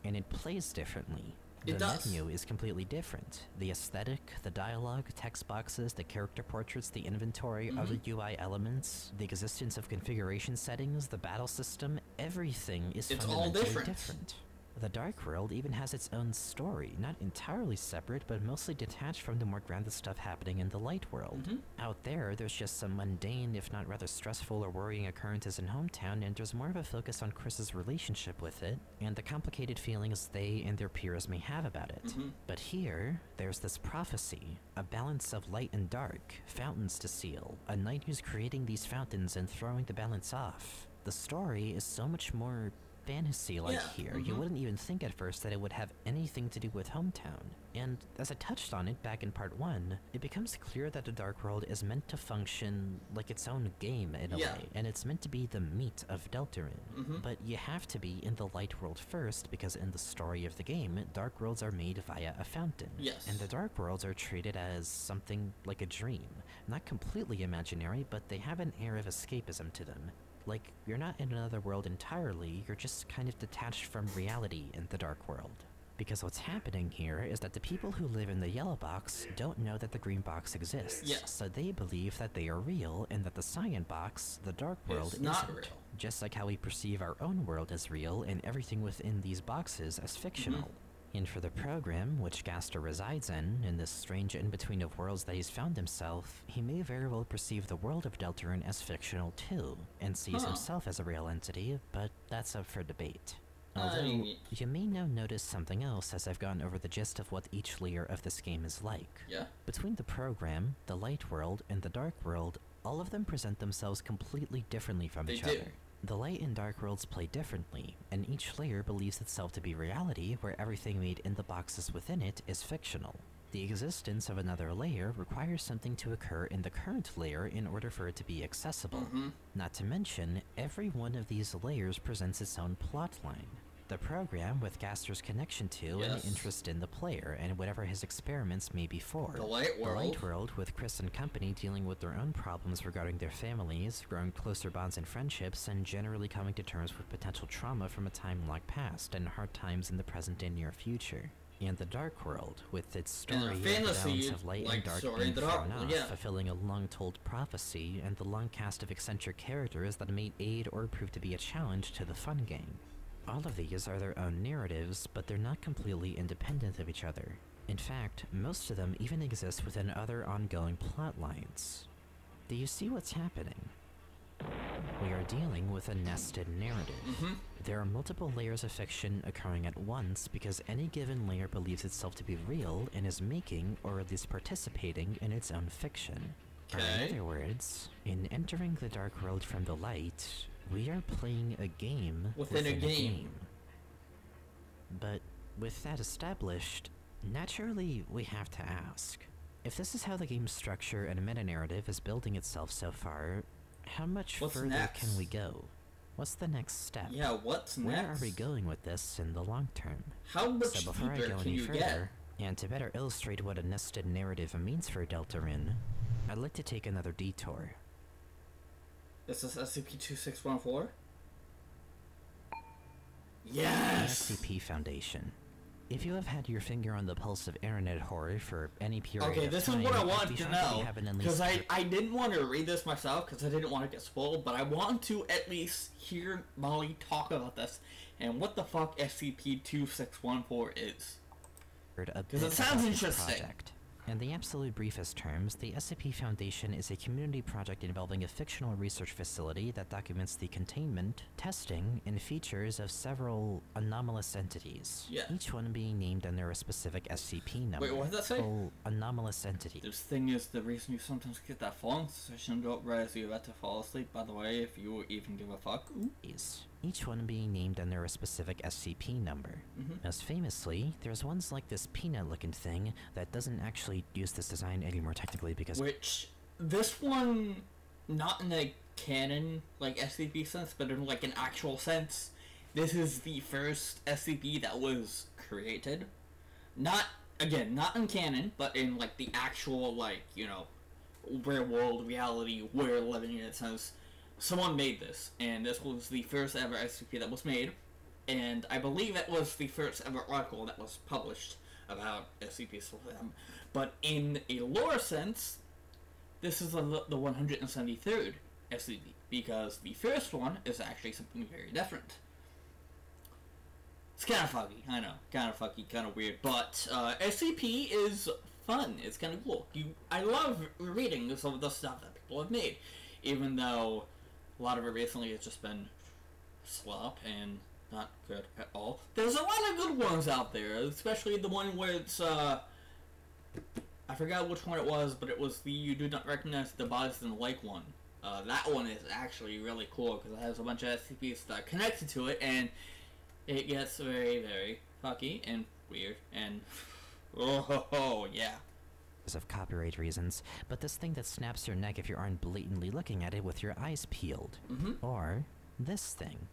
And it plays differently. It does. The menu is completely different. The aesthetic, the dialogue, text boxes, the character portraits, the inventory, other UI elements, the existence of configuration settings, the battle system, everything is fundamentally different. The Dark World even has its own story, not entirely separate, but mostly detached from the more grounded stuff happening in the Light World. Out there, there's just some mundane, if not rather stressful or worrying occurrences in Hometown, and there's more of a focus on Chris's relationship with it, and the complicated feelings they and their peers may have about it. But here, there's this prophecy, a balance of light and dark, fountains to seal, a knight who's creating these fountains and throwing the balance off. The story is so much more fantasy-like here. You wouldn't even think at first that it would have anything to do with Hometown. And as I touched on it back in part 1, it becomes clear that the Dark World is meant to function like its own game in a way, and it's meant to be the meat of Deltarune. But you have to be in the Light World first, because in the story of the game, Dark Worlds are made via a fountain. And the Dark Worlds are treated as something like a dream. Not completely imaginary, but they have an air of escapism to them. Like, you're not in another world entirely, you're just kind of detached from reality in the Dark World. Because what's happening here is that the people who live in the yellow box don't know that the green box exists. Yes. So they believe that they are real and that the cyan box, the dark world, it's not isn't. real. Just like how we perceive our own world as real and everything within these boxes as fictional. And for the program, which Gaster resides in this strange in-between of worlds that he's found himself, he may very well perceive the world of Deltarune as fictional too, and sees himself as a real entity, but that's up for debate. Although, you may now notice something else as I've gone over the gist of what each layer of this game is like. Yeah. Between the program, the light world, and the dark world, all of them present themselves completely differently from each other. The light and dark worlds play differently, and each layer believes itself to be reality where everything made in the boxes within it is fictional. The existence of another layer requires something to occur in the current layer in order for it to be accessible. Not to mention, every one of these layers presents its own plotline. The program with Gaster's connection to and interest in the player and whatever his experiments may be for. The light world. The light world with Chris and company dealing with their own problems regarding their families, growing closer bonds and friendships, and generally coming to terms with potential trauma from a time long past and hard times in the present and near future. And the dark world, with its story of the balance of light and dark being thrown off, fulfilling a long-told prophecy, and the long cast of eccentric characters that may aid or prove to be a challenge to the fun game. All of these are their own narratives, but they're not completely independent of each other. In fact, most of them even exist within other ongoing plot lines. Do you see what's happening? We are dealing with a nested narrative. There are multiple layers of fiction occurring at once because any given layer believes itself to be real and is making, or at least participating, in its own fiction. Or in other words, in entering the dark world from the light, we are playing a game within a game. But with that established, naturally we have to ask, if this is how the game's structure and meta-narrative is building itself so far, how much further can we go? What's the next step? Yeah, what's next? Where are we going with this in the long term? How much so before I go any further, and to better illustrate what a nested narrative means for Deltarune, I'd like to take another detour. This is SCP-2614? Yes! The SCP Foundation. If you have had your finger on the pulse of internet horror for any period of time... Okay, this is what I wanted to know, because I didn't want to read this myself, because I didn't want to get spoiled, but I want to at least hear Molly talk about this, and what the fuck SCP-2614 is. Because it sounds interesting. In the absolute briefest terms, the SCP Foundation is a community project involving a fictional research facility that documents the containment, testing, and features of several anomalous entities, each one being named under a specific SCP number. Wait, what did that say? Oh, anomalous entity. This thing is the reason you sometimes get that falling sensation. Don't realize you're about to fall asleep, by the way, if you even give a fuck. Each one being named under a specific SCP number. Most famously, there's ones like this peanut-looking thing that doesn't actually use this design anymore technically because... Which, this one, not in a canon, like, SCP sense, but in, like, an actual sense, this is the first SCP that was created. Not, again, not in canon, but in, like, the actual, like, you know, real world reality we're living in, it says... Someone made this, and this was the first ever SCP that was made, and I believe it was the first ever article that was published about SCPs. But in a lore sense, this is the 173rd SCP, because the first one is actually something very different. It's kind of foggy, I know, kind of fucky, kind of weird, but SCP is fun, it's kind of cool. I love reading some of the stuff that people have made, even though a lot of it recently has just been slop and not good at all. There's a lot of good ones out there, especially the one where it's, I forgot which one it was, but it was the You Do Not Recognize the Bodies in the Lake one. That one is actually really cool, because it has a bunch of SCPs that are connected to it, and it gets very, very fucky and weird, and oh yeah. Of copyright reasons, but this thing that snaps your neck if you aren't blatantly looking at it with your eyes peeled. Or this thing.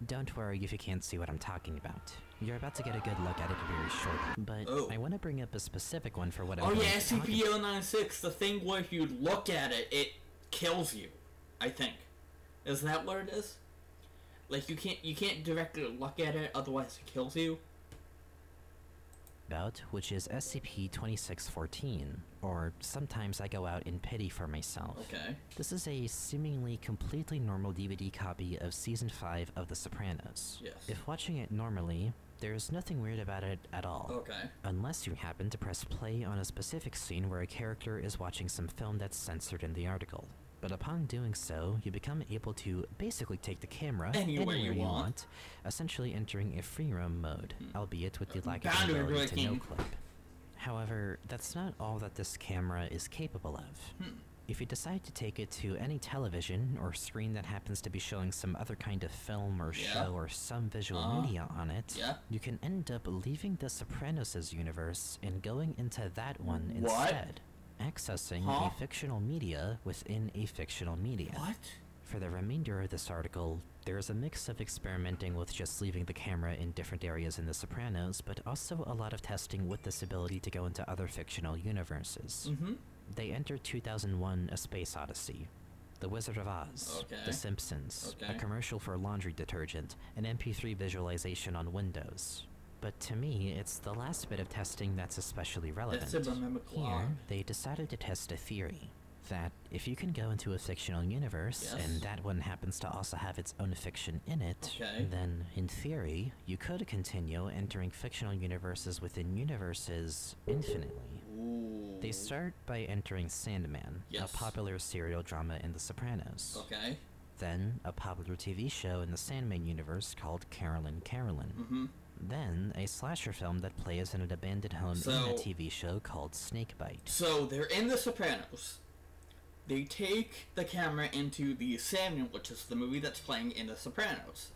Don't worry if you can't see what I'm talking about. You're about to get a good look at it very shortly, but I want to bring up a specific one for what I'm yeah, SCP-096, the thing where if you look at it, it kills you, I think. Is that what it is? Like, you can't directly look at it, otherwise it kills you? about, which is SCP-2614, or sometimes I go out in pity for myself. Okay. This is a seemingly completely normal DVD copy of Season 5 of The Sopranos. Yes. If watching it normally, there's nothing weird about it at all. Okay. Unless you happen to press play on a specific scene where a character is watching some film that's censored in the article. But upon doing so, you become able to basically take the camera anywhere you want, essentially entering a free roam mode, albeit with the lack of ability to no-clip. However, that's not all that this camera is capable of. If you decide to take it to any television or screen that happens to be showing some other kind of film or show or some visual media on it, you can end up leaving the Sopranos' universe and going into that one instead. Accessing a fictional media within a fictional media. What? For the remainder of this article, there is a mix of experimenting with just leaving the camera in different areas in The Sopranos, but also a lot of testing with this ability to go into other fictional universes. They entered 2001: A Space Odyssey, The Wizard of Oz, The Simpsons, a commercial for laundry detergent, an MP3 visualization on Windows. But to me, it's the last bit of testing that's especially relevant. Here, they decided to test a theory that if you can go into a fictional universe, and that one happens to also have its own fiction in it, then, in theory, you could continue entering fictional universes within universes infinitely. They start by entering Sandman, a popular serial drama in The Sopranos. Then, a popular TV show in the Sandman universe called Carolyn Carolyn. Then, a slasher film that plays in an abandoned home in a TV show called Snakebite. So, they're in The Sopranos. They take the camera into the Sandman, which is the movie that's playing in The Sopranos.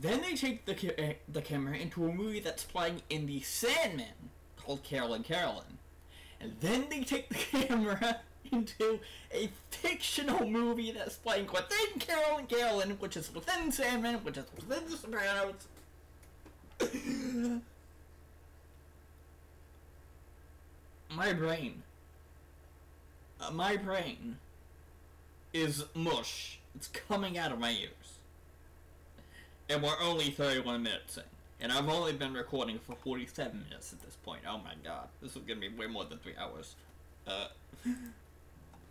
Then they take the camera into a movie that's playing in the Sandman, called Carolyn Carolyn. And then they take the camera into a fictional movie that's playing within Carolyn Carolyn, which is within Sandman, which is within The Sopranos. My brain is mush. It's coming out of my ears. And we're only 31 minutes in. And I've only been recording for 47 minutes at this point. Oh my god. This is gonna be way more than 3 hours.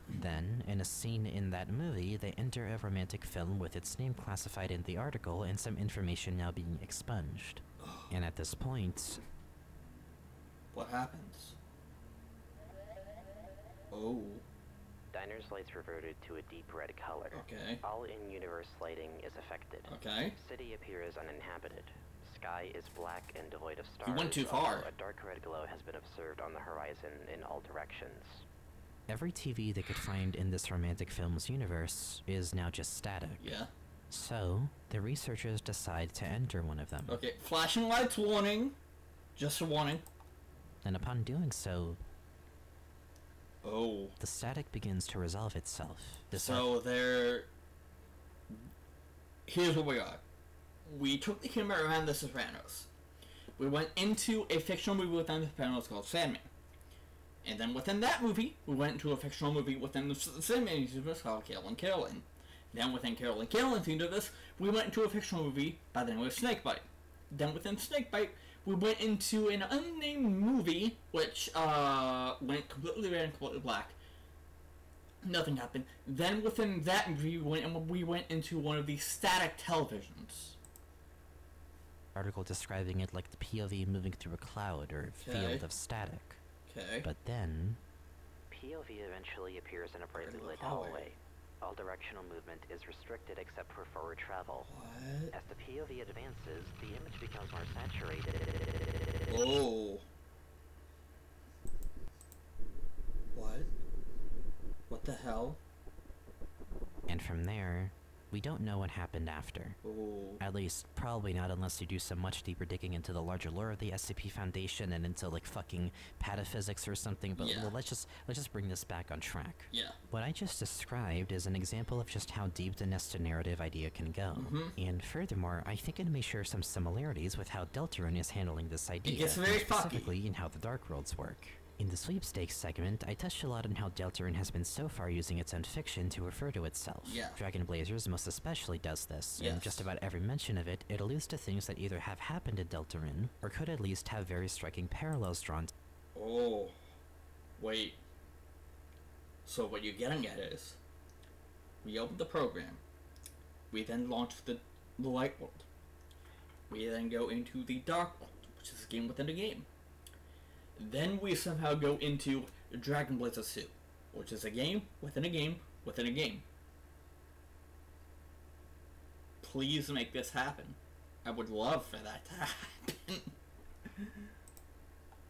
Then, in a scene in that movie, they enter a romantic film with its name classified in the article and some information now being expunged. And at this point... What happens? Oh. Diner's lights reverted to a deep red color. Okay. All in-universe lighting is affected. Okay. City appears uninhabited. Sky is black and devoid of stars. You went too far. A dark red glow has been observed on the horizon in all directions. Every TV they could find in this romantic film's universe is now just static. Yeah. So, the researchers decide to enter one of them. Okay, flashing lights warning. Just a warning. And upon doing so... Oh. The static begins to resolve itself. So there... Here's what we got. We took the camera around The Sopranos. We went into a fictional movie within The Sopranos called Sandman. And then within that movie, we went into a fictional movie within the Sandman universe called Carolyn Carolyn. Then within Carolyn Carolyn's universe, we went into a fictional movie by the name of Snakebite. Then within Snakebite, we went into an unnamed movie, which went completely red and completely black. Nothing happened. Then within that movie, we went into one of these static televisions. Article describing it like the POV moving through a cloud or field of static. Okay. But then... POV eventually appears in a brightly lit hallway. All directional movement is restricted except for forward travel. What? As the POV advances, the image becomes more saturated. Oh. What? What the hell? And from there, we don't know what happened after. Oh. At least, probably not unless you do some much deeper digging into the larger lore of the SCP Foundation and into like fucking pataphysics or something, but well, let's just bring this back on track. Yeah. What I just described is an example of just how deep the nested narrative idea can go. And furthermore, I think it may share some similarities with how Deltarune is handling this idea, it gets very specifically in how the Dark Worlds work. In the sweepstakes segment, I touched a lot on how Deltarune has been so far using its own fiction to refer to itself. Yeah. Dragon Blazers most especially does this, Yes. and just about every mention of it alludes to things that either have happened in Deltarune, or could at least have very striking parallels drawn to. Oh, wait. So what you're getting at is, we open the program, we then launch the light world, we then go into the dark world, which is a game within a game. Then we somehow go into Dragon Blazer 2, which is a game within a game within a game. Please make this happen. I would love for that to happen.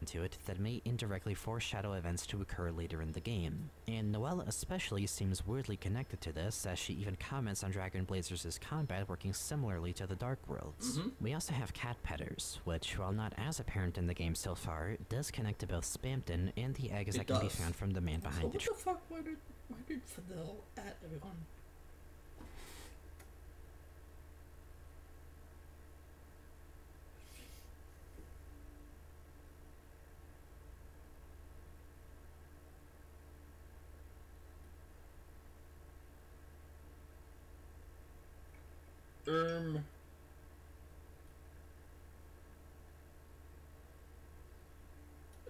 To it that may indirectly foreshadow events to occur later in the game. And Noelle especially seems weirdly connected to this, as she even comments on Dragon Blazers' combat working similarly to the Dark Worlds. We also have cat petters, which, while not as apparent in the game so far, does connect to both Spamton and the eggs that can be found from the man behind the tree. What the fuck? Why did Fidel at everyone?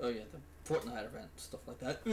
Oh yeah, the Fortnite event, stuff like that.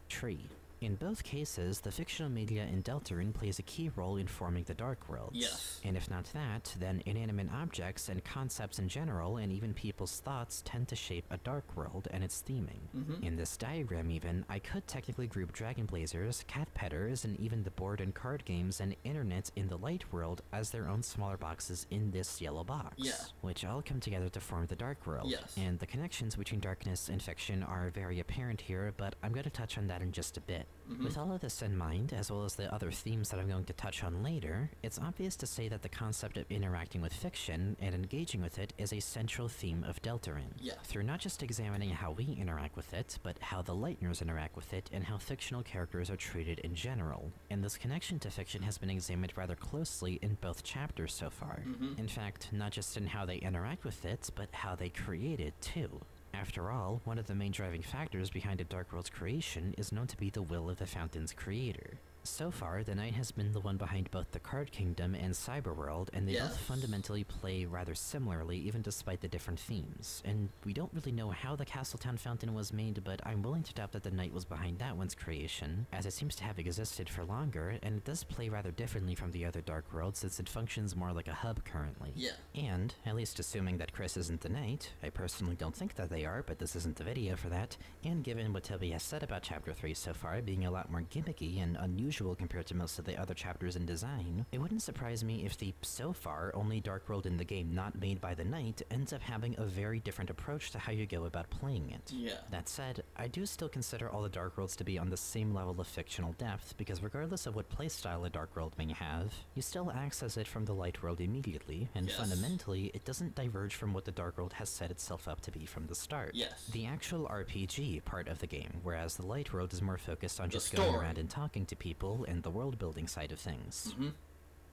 Tree. In both cases, the fictional media in Deltarune plays a key role in forming the Dark Worlds. Yes. And if not that, then inanimate objects and concepts in general, and even people's thoughts, tend to shape a Dark World and its theming. In this diagram even, I could technically group Dragon Blazers, cat petters, and even the board and card games and internet in the Light World as their own smaller boxes in this yellow box. Yeah. Which all come together to form the Dark World. Yes. And the connections between darkness and fiction are very apparent here, but I'm going to touch on that in just a bit. With all of this in mind, as well as the other themes that I'm going to touch on later, it's obvious to say that the concept of interacting with fiction and engaging with it is a central theme of Deltarune. Yeah. Through not just examining how we interact with it, but how the Lightners interact with it and how fictional characters are treated in general. And this connection to fiction has been examined rather closely in both chapters so far. In fact, not just in how they interact with it, but how they create it too. After all, one of the main driving factors behind a Dark World's creation is known to be the will of the Fountain's creator. So far, the Knight has been the one behind both the Card Kingdom and Cyberworld, and they both fundamentally play rather similarly even despite the different themes. And we don't really know how the Castletown Fountain was made, but I'm willing to doubt that the Knight was behind that one's creation, as it seems to have existed for longer, and it does play rather differently from the other Dark Worlds since it functions more like a hub currently. Yeah. And, at least assuming that Chris isn't the Knight, I personally don't think that they are, but this isn't the video for that, and given what Toby has said about Chapter 3 so far being a lot more gimmicky and unusual compared to most of the other chapters in design, it wouldn't surprise me if the, so far, only Dark World in the game not made by the Knight ends up having a very different approach to how you go about playing it. Yeah. That said, I do still consider all the Dark Worlds to be on the same level of fictional depth, because regardless of what playstyle a Dark World may have, you still access it from the Light World immediately, and fundamentally, it doesn't diverge from what the Dark World has set itself up to be from the start. Yes. The actual RPG part of the game, whereas the Light World is more focused on just story. going around and talking to people and the world building side of things.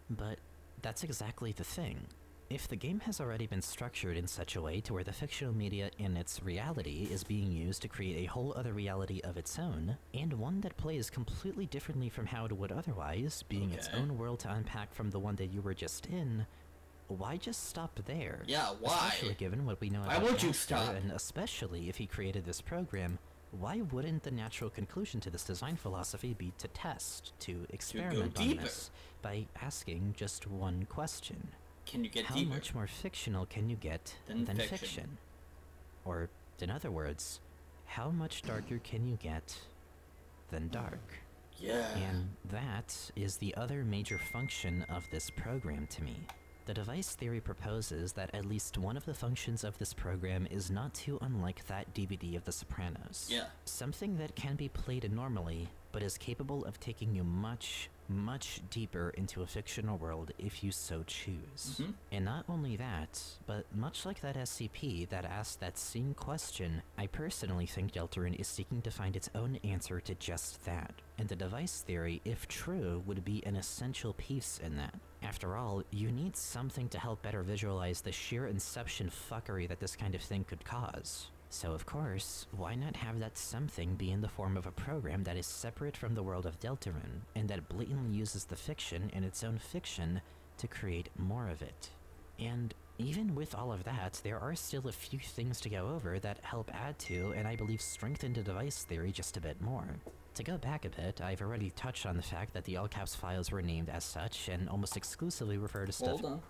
But that's exactly the thing. If the game has already been structured in such a way to where the fictional media in its reality is being used to create a whole other reality of its own, and one that plays completely differently from how it would otherwise, being its own world to unpack from the one that you were just in, why just stop there? Yeah, why? Especially given what we know about Why would you Casper, stop? and especially if he created this program, why wouldn't the natural conclusion to this design philosophy be to test, to experiment on deeper. this, by asking just one question? Can you get How deeper? much more fictional can you get Than than fiction. fiction? Or, in other words, how much darker can you get than dark? Yeah. And that is the other major function of this program to me. The device theory proposes that at least one of the functions of this program is not too unlike that DVD of The Sopranos. Yeah. Something that can be played normally, but is capable of taking you much, much deeper into a fictional world if you so choose. And not only that, but much like that SCP that asked that same question, I personally think Deltarune is seeking to find its own answer to just that. And the device theory, if true, would be an essential piece in that. After all, you need something to help better visualize the sheer inception fuckery that this kind of thing could cause. So of course, why not have that something be in the form of a program that is separate from the world of Deltarune, and that blatantly uses the fiction in its own fiction to create more of it. And even with all of that, there are still a few things to go over that help add to, and I believe strengthen the device theory just a bit more. To go back a bit, I've already touched on the fact that the all caps files were named as such, and almost exclusively refer to stuff— Hold on.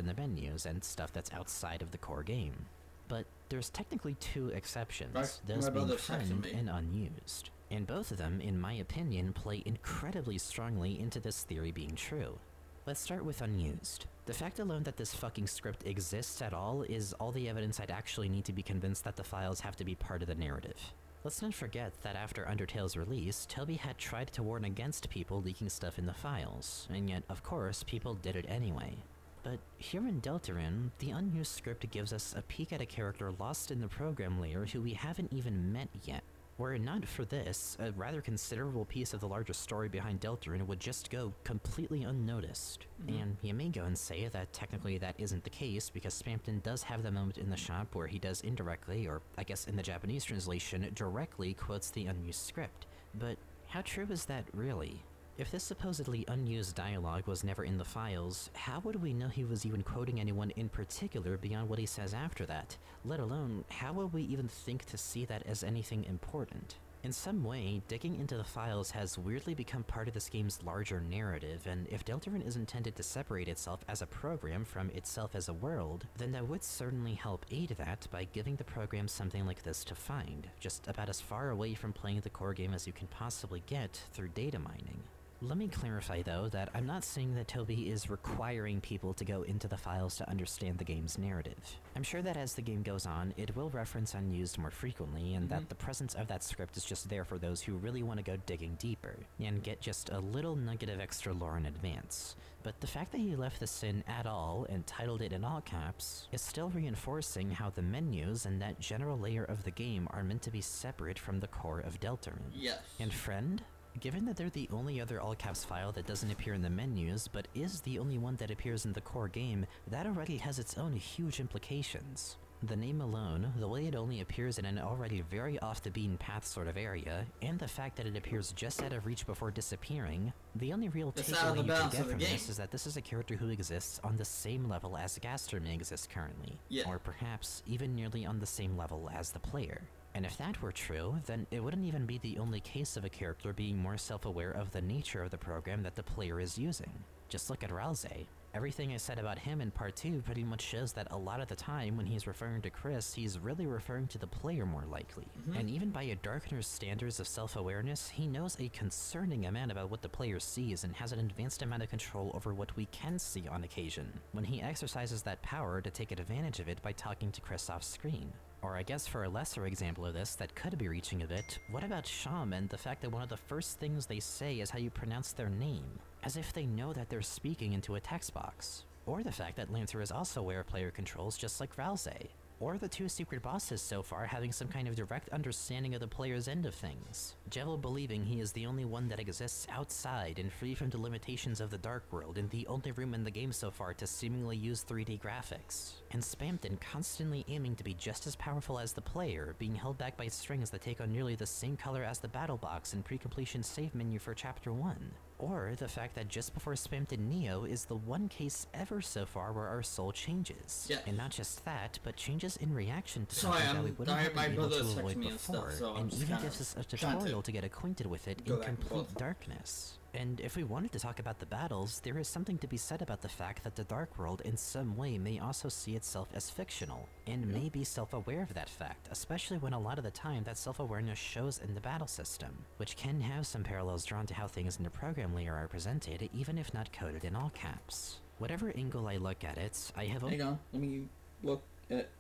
in the menus and stuff that's outside of the core game. But there's technically two exceptions, those being friend and unused. And both of them, in my opinion, play incredibly strongly into this theory being true. Let's start with unused. The fact alone that this fucking script exists at all is all the evidence I'd actually need to be convinced that the files have to be part of the narrative. Let's not forget that after Undertale's release, Toby had tried to warn against people leaking stuff in the files, and yet, of course, people did it anyway. But here in Deltarune, the unused script gives us a peek at a character lost in the program layer who we haven't even met yet. Were it not for this, a rather considerable piece of the larger story behind Deltarune would just go completely unnoticed. And you may go and say that technically that isn't the case, because Spamton does have the moment in the shop where he does indirectly, or I guess in the Japanese translation, directly quotes the unused script. But how true is that really? If this supposedly unused dialogue was never in the files, how would we know he was even quoting anyone in particular beyond what he says after that? Let alone, how would we even think to see that as anything important? In some way, digging into the files has weirdly become part of this game's larger narrative, and if Deltarune is intended to separate itself as a program from itself as a world, then that would certainly help aid that by giving the program something like this to find, just about as far away from playing the core game as you can possibly get through data mining. Let me clarify though that I'm not saying that Toby is requiring people to go into the files to understand the game's narrative. I'm sure that as the game goes on, it will reference unused more frequently, and that the presence of that script is just there for those who really want to go digging deeper, and get just a little nugget of extra lore in advance. But the fact that he left this in at all and titled it in all caps is still reinforcing how the menus and that general layer of the game are meant to be separate from the core of Deltarune. Yes. And friend? Given that they're the only other all-caps file that doesn't appear in the menus, but is the only one that appears in the core game, that already has its own huge implications. The name alone, the way it only appears in an already very off-the-beaten-path sort of area, and the fact that it appears just out of reach before disappearing, the only real takeaway you can get from this is that this is a character who exists on the same level as Gaster may exist currently, or perhaps even nearly on the same level as the player. And if that were true, then it wouldn't even be the only case of a character being more self-aware of the nature of the program that the player is using. Just look at Ralsei. Everything I said about him in part 2 pretty much shows that a lot of the time when he's referring to Chris, he's really referring to the player more likely. And even by a Darkener's standards of self-awareness, he knows a concerning amount about what the player sees and has an advanced amount of control over what we can see on occasion, when he exercises that power to take advantage of it by talking to Chris off screen. Or I guess for a lesser example of this that could be reaching a bit, what about Sham and the fact that one of the first things they say is how you pronounce their name, as if they know that they're speaking into a text box? Or the fact that Lancer is also aware of player controls just like Ralsei? Or the two secret bosses so far having some kind of direct understanding of the player's end of things. Jevil believing he is the only one that exists outside and free from the limitations of the Dark World and the only room in the game so far to seemingly use 3D graphics. And Spamton constantly aiming to be just as powerful as the player, being held back by strings that take on nearly the same color as the battle box and pre-completion save menu for Chapter 1. Or the fact that just before Spamton Neo is the one case ever so far where our soul changes. And not just that, but changes in reaction to something that we wouldn't have been able to avoid before, and even gives us a tutorial to get acquainted with it in complete darkness. And if we wanted to talk about the battles, there is something to be said about the fact that the Dark World in some way may also see itself as fictional, and may be self-aware of that fact, especially when a lot of the time that self-awareness shows in the battle system, which can have some parallels drawn to how things in the program layer are presented, even if not coded in all caps. Whatever angle I look at it, I have— Hang on, let me look at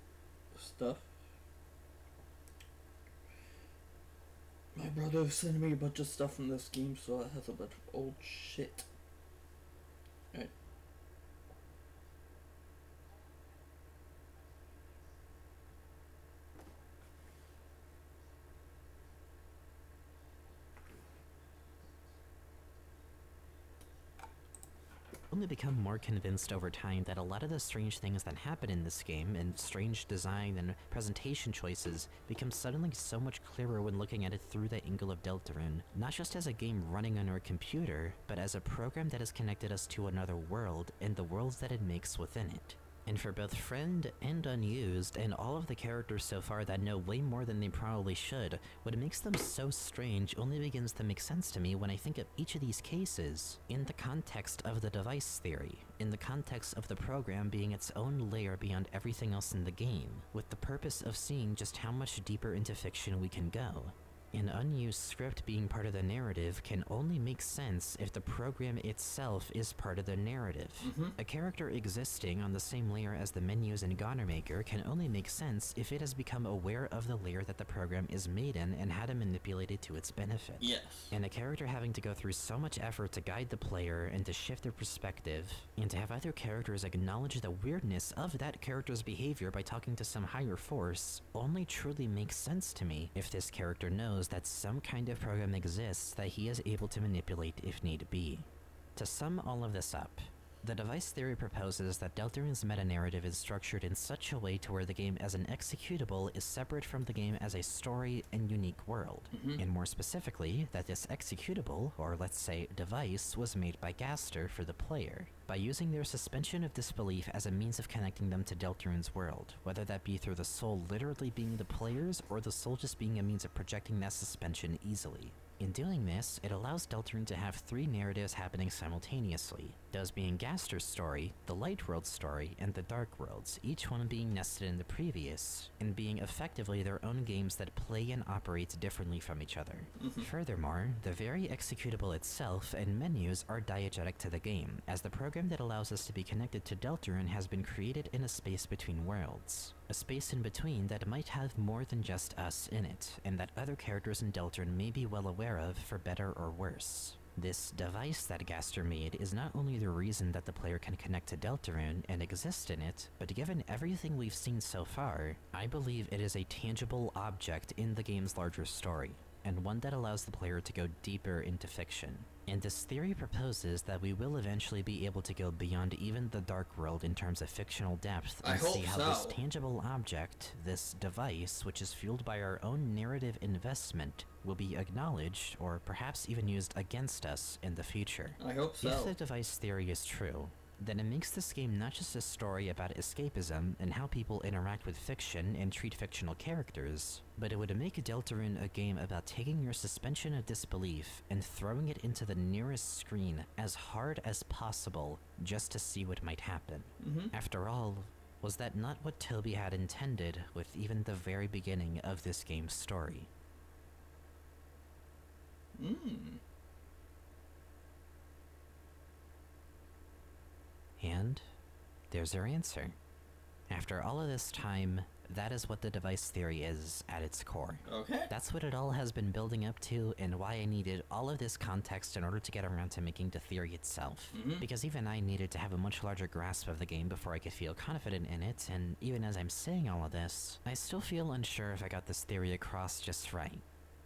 stuff. My brother sent me a bunch of stuff from this game, so it has a bunch of old shit. Alright. Only become more convinced over time that a lot of the strange things that happen in this game, and strange design and presentation choices, become suddenly so much clearer when looking at it through the angle of Deltarune. Not just as a game running on our computer, but as a program that has connected us to another world and the worlds that it makes within it. And for both Friend and Unused, and all of the characters so far that know way more than they probably should, what makes them so strange only begins to make sense to me when I think of each of these cases in the context of the device theory, in the context of the program being its own layer beyond everything else in the game, with the purpose of seeing just how much deeper into fiction we can go. An unused script being part of the narrative can only make sense if the program itself is part of the narrative. A character existing on the same layer as the menus in Gonnermaker can only make sense if it has become aware of the layer that the program is made in and how to manipulate it to its benefit. Yes. And a character having to go through so much effort to guide the player and to shift their perspective, and to have other characters acknowledge the weirdness of that character's behavior by talking to some higher force, only truly makes sense to me if this character knows that some kind of program exists that he is able to manipulate if need be. To sum all of this up, the device theory proposes that Deltarune's meta-narrative is structured in such a way to where the game as an executable is separate from the game as a story and unique world. And more specifically, that this executable, or let's say device, was made by Gaster for the player, by using their suspension of disbelief as a means of connecting them to Deltarune's world, whether that be through the soul literally being the players, or the soul just being a means of projecting that suspension easily. In doing this, it allows Deltarune to have three narratives happening simultaneously, those being Gaster's story, the Light World story, and the Dark Worlds, each one being nested in the previous, and being effectively their own games that play and operate differently from each other. Furthermore, the very executable itself and menus are diegetic to the game, as the program that allows us to be connected to Deltarune has been created in a space between worlds. A space in between that might have more than just us in it, and that other characters in Deltarune may be well aware of for better or worse. This device that Gaster made is not only the reason that the player can connect to Deltarune and exist in it, but given everything we've seen so far, I believe it is a tangible object in the game's larger story, and one that allows the player to go deeper into fiction. And this theory proposes that we will eventually be able to go beyond even the Dark World in terms of fictional depth and see how this tangible object, this device, which is fueled by our own narrative investment, will be acknowledged or perhaps even used against us in the future. I hope so. If the device theory is true, then it makes this game not just a story about escapism and how people interact with fiction and treat fictional characters, but it would make Deltarune a game about taking your suspension of disbelief and throwing it into the nearest screen as hard as possible just to see what might happen. After all, was that not what Toby had intended with even the very beginning of this game's story? And there's our answer. After all of this time, that is what the device theory is at its core. Okay. That's what it all has been building up to, and why I needed all of this context in order to get around to making the theory itself. Because even I needed to have a much larger grasp of the game before I could feel confident in it, and even as I'm saying all of this, I still feel unsure if I got this theory across just right.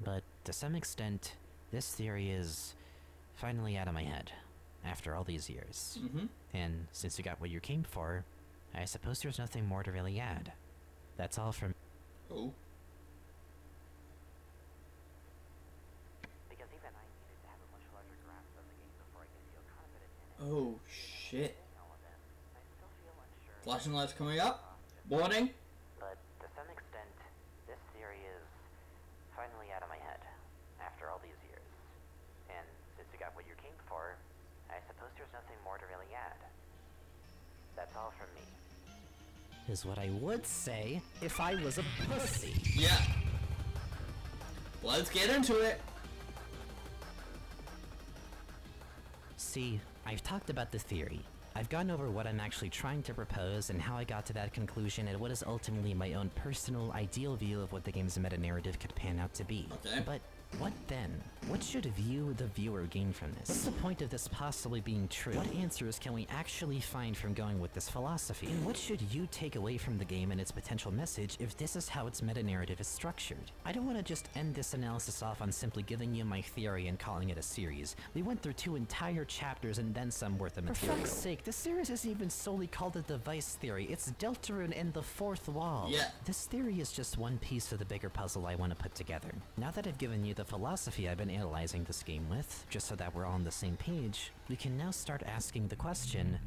But to some extent, this theory is finally out of my head, after all these years. And since you got what you came for, I suppose there's nothing more to really add. That's all from... Oh. Because even I needed to have a much larger grasp of the game before I could feel confident in it. Oh, shit. Flashing lights coming up. Warning. But to some extent, this theory is finally out of my head, after all these years. And since you got what you came for, I suppose there's nothing more to really add. That's all from me. Is what I would say if I was a pussy. Yeah. Let's get into it. See, I've talked about the theory. I've gone over what I'm actually trying to propose and how I got to that conclusion and what is ultimately my own personal ideal view of what the game's meta-narrative could pan out to be. Okay. But What then? What should you, the viewer, gain from this? What's the point of this possibly being true? What answers can we actually find from going with this philosophy? And what should you take away from the game and its potential message if this is how its meta-narrative is structured? I don't want to just end this analysis off on simply giving you my theory and calling it a series. We went through 2 entire chapters and then some worth of material. For fuck's sake, this series isn't even solely called the Device Theory, it's Deltarune and the Fourth Wall. Yeah. This theory is just one piece of the bigger puzzle I want to put together. Now that I've given you the philosophy I've been analyzing this game with, just so that we're all on the same page, we can now start asking the question,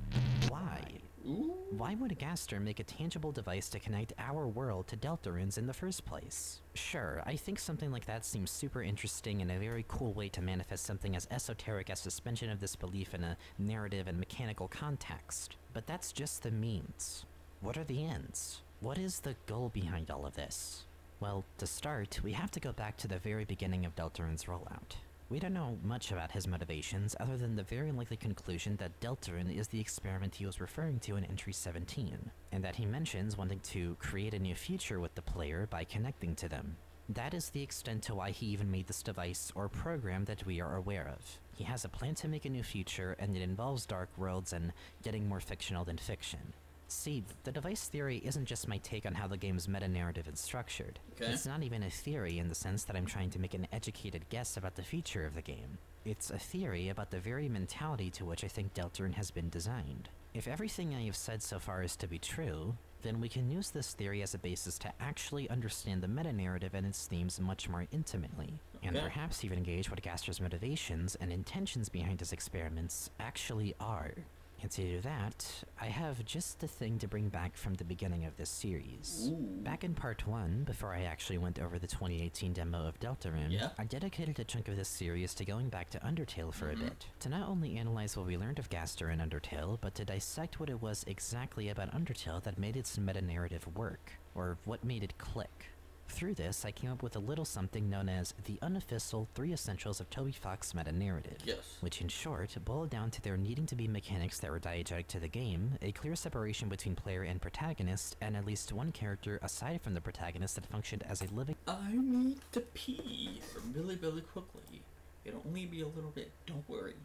why? Ooh. Why would Gaster make a tangible device to connect our world to Deltarune's in the first place? Sure, I think something like that seems super interesting and a very cool way to manifest something as esoteric as suspension of disbelief in a narrative and mechanical context. But that's just the means. What are the ends? What is the goal behind all of this? Well, to start, we have to go back to the very beginning of Deltarune's rollout. We don't know much about his motivations other than the very likely conclusion that Deltarune is the experiment he was referring to in Entry 17, and that he mentions wanting to create a new future with the player by connecting to them. That is the extent to why he even made this device or program that we are aware of. He has a plan to make a new future, and it involves dark worlds and getting more fictional than fiction. See, the device theory isn't just my take on how the game's meta-narrative is structured. Okay. It's not even a theory in the sense that I'm trying to make an educated guess about the future of the game. It's a theory about the very mentality to which I think Deltarune has been designed. If everything I have said so far is to be true, then we can use this theory as a basis to actually understand the meta-narrative and its themes much more intimately, and perhaps even gauge what Gaster's motivations and intentions behind his experiments actually are. And to do that, I have just the thing to bring back from the beginning of this series. Ooh. Back in part 1, before I actually went over the 2018 demo of Deltarune, I dedicated a chunk of this series to going back to Undertale for a bit, to not only analyze what we learned of Gaster in Undertale, but to dissect what it was exactly about Undertale that made its meta-narrative work, or what made it click. Through this, I came up with a little something known as the unofficial 3 essentials of Toby Fox meta-narrative, which in short boiled down to there needing to be mechanics that were diegetic to the game, a clear separation between player and protagonist, and at least one character aside from the protagonist that functioned as a living— I need to pee really, really quickly. It'll only be a little bit, don't worry.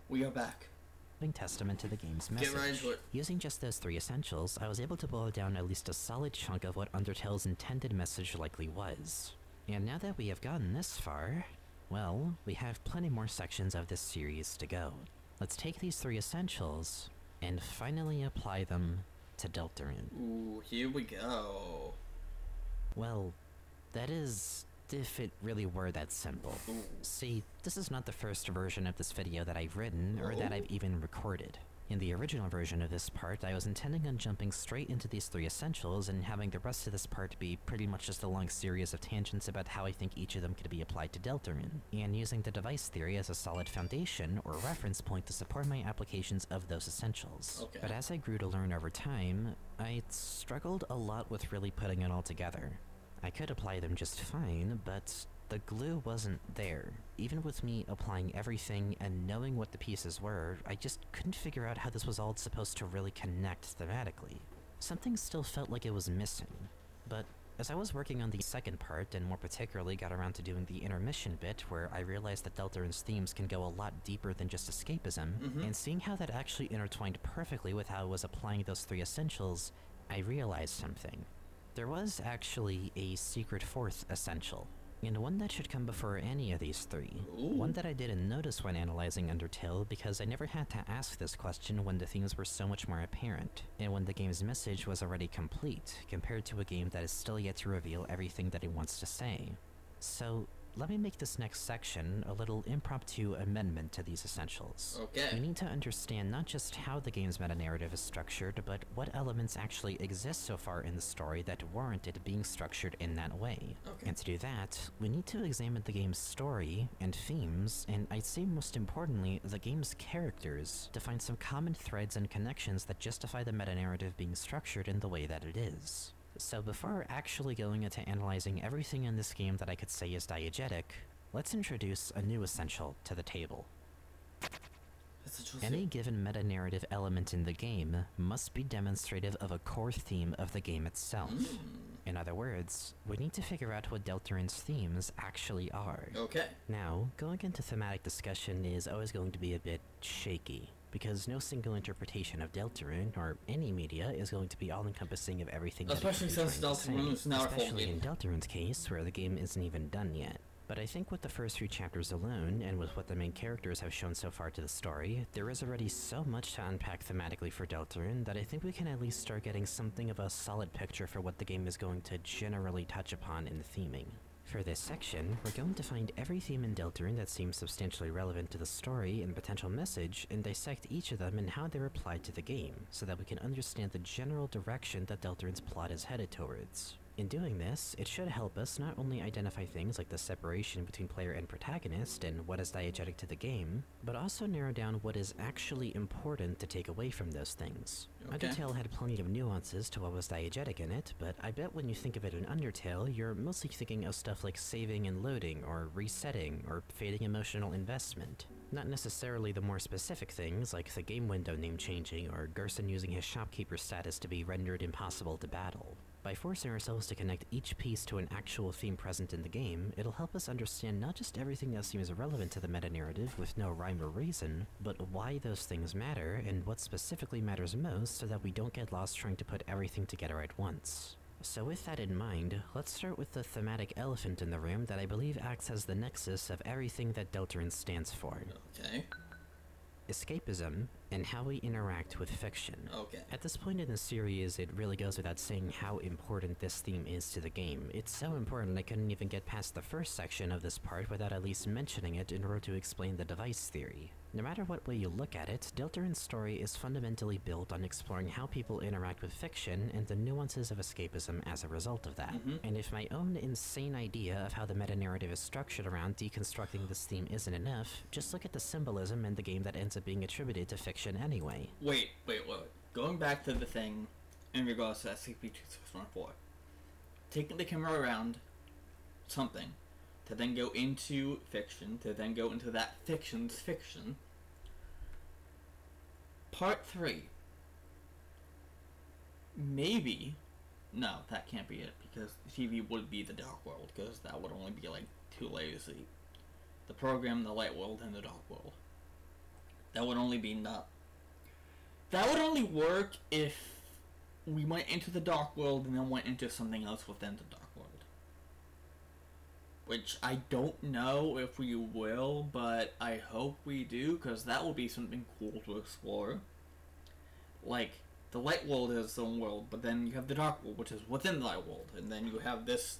We are back. Testament to the game's message. Get right into it. Using just those 3 essentials, I was able to boil down at least a solid chunk of what Undertale's intended message likely was. And now that we have gotten this far, well, we have plenty more sections of this series to go. Let's take these 3 essentials and finally apply them to Deltarune. Ooh, here we go. Well, that is, if it really were that simple. Ooh. See, this is not the first version of this video that I've written, or that I've even recorded. In the original version of this part, I was intending on jumping straight into these 3 essentials and having the rest of this part be pretty much just a long series of tangents about how I think each of them could be applied to Deltarune, and using the device theory as a solid foundation or reference point to support my applications of those essentials. Okay. But as I grew to learn over time, I struggled a lot with really putting it all together. I could apply them just fine, but the glue wasn't there. Even with me applying everything and knowing what the pieces were, I just couldn't figure out how this was all supposed to really connect thematically. Something still felt like it was missing. But as I was working on the second part, and more particularly got around to doing the intermission bit, where I realized that Deltarune's themes can go a lot deeper than just escapism, and seeing how that actually intertwined perfectly with how I was applying those three essentials, I realized something. There was actually a secret fourth essential, and one that should come before any of these three. Ooh. One that I didn't notice when analyzing Undertale because I never had to ask this question when the themes were so much more apparent, and when the game's message was already complete, compared to a game that is still yet to reveal everything that it wants to say. So, let me make this next section a little impromptu amendment to these essentials. Okay. We need to understand not just how the game's meta-narrative is structured, but what elements actually exist so far in the story that warrant it being structured in that way. Okay. And to do that, we need to examine the game's story and themes, and I'd say most importantly, the game's characters, to find some common threads and connections that justify the meta-narrative being structured in the way that it is. So before actually going into analyzing everything in this game that I could say is diegetic, let's introduce a new essential to the table. Any given meta-narrative element in the game must be demonstrative of a core theme of the game itself. In other words, we need to figure out what Deltarune's themes actually are. Okay. Now, going into thematic discussion is always going to be a bit shaky, because no single interpretation of Deltarune, or any media, is going to be all-encompassing of everything especially that since Deltarune is not a full especially game. in Deltarune's case, where the game isn't even done yet. But I think with the first few chapters alone, and with what the main characters have shown so far to the story, there is already so much to unpack thematically for Deltarune that I think we can at least start getting something of a solid picture for what the game is going to generally touch upon in the theming. For this section, we're going to find every theme in Deltarune that seems substantially relevant to the story and potential message, and dissect each of them and how they're applied to the game, so that we can understand the general direction that Deltarune's plot is headed towards. In doing this, it should help us not only identify things like the separation between player and protagonist and what is diegetic to the game, but also narrow down what is actually important to take away from those things. Okay. Undertale had plenty of nuances to what was diegetic in it, but I bet when you think of it in Undertale, you're mostly thinking of stuff like saving and loading, or resetting, or fading emotional investment. Not necessarily the more specific things like the game window name changing or Gerson using his shopkeeper status to be rendered impossible to battle. By forcing ourselves to connect each piece to an actual theme present in the game, it'll help us understand not just everything that seems relevant to the meta-narrative with no rhyme or reason, but why those things matter and what specifically matters most so that we don't get lost trying to put everything together at once. So with that in mind, let's start with the thematic elephant in the room that I believe acts as the nexus of everything that Deltarune stands for. Okay. Escapism, and how we interact with fiction. Okay. At this point in the series, it really goes without saying how important this theme is to the game. It's so important I couldn't even get past the first section of this part without at least mentioning it in order to explain the device theory. No matter what way you look at it, Deltarune's story is fundamentally built on exploring how people interact with fiction and the nuances of escapism as a result of that. And if my own insane idea of how the meta-narrative is structured around deconstructing this theme isn't enough, just look at the symbolism in the game that ends up being attributed to fiction anyway. Wait. Going back to the thing in regards to SCP-2614. Taking the camera around something, to then go into fiction, to then go into that fiction's fiction. Part 3. Maybe. No, that can't be it, because TV would be the Dark World, because that would only be like too lazy. The program, the Light World, and the Dark World. That would only be not. That would only work if we went into the Dark World and then went into something else within the Dark World. Which I don't know if we will, but I hope we do, because that would be something cool to explore. Like, the Light World has its own world, but then you have the Dark World, which is within the Light World, and then you have this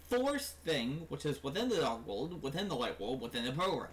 Force thing, which is within the Dark World, within the Light World, within the program.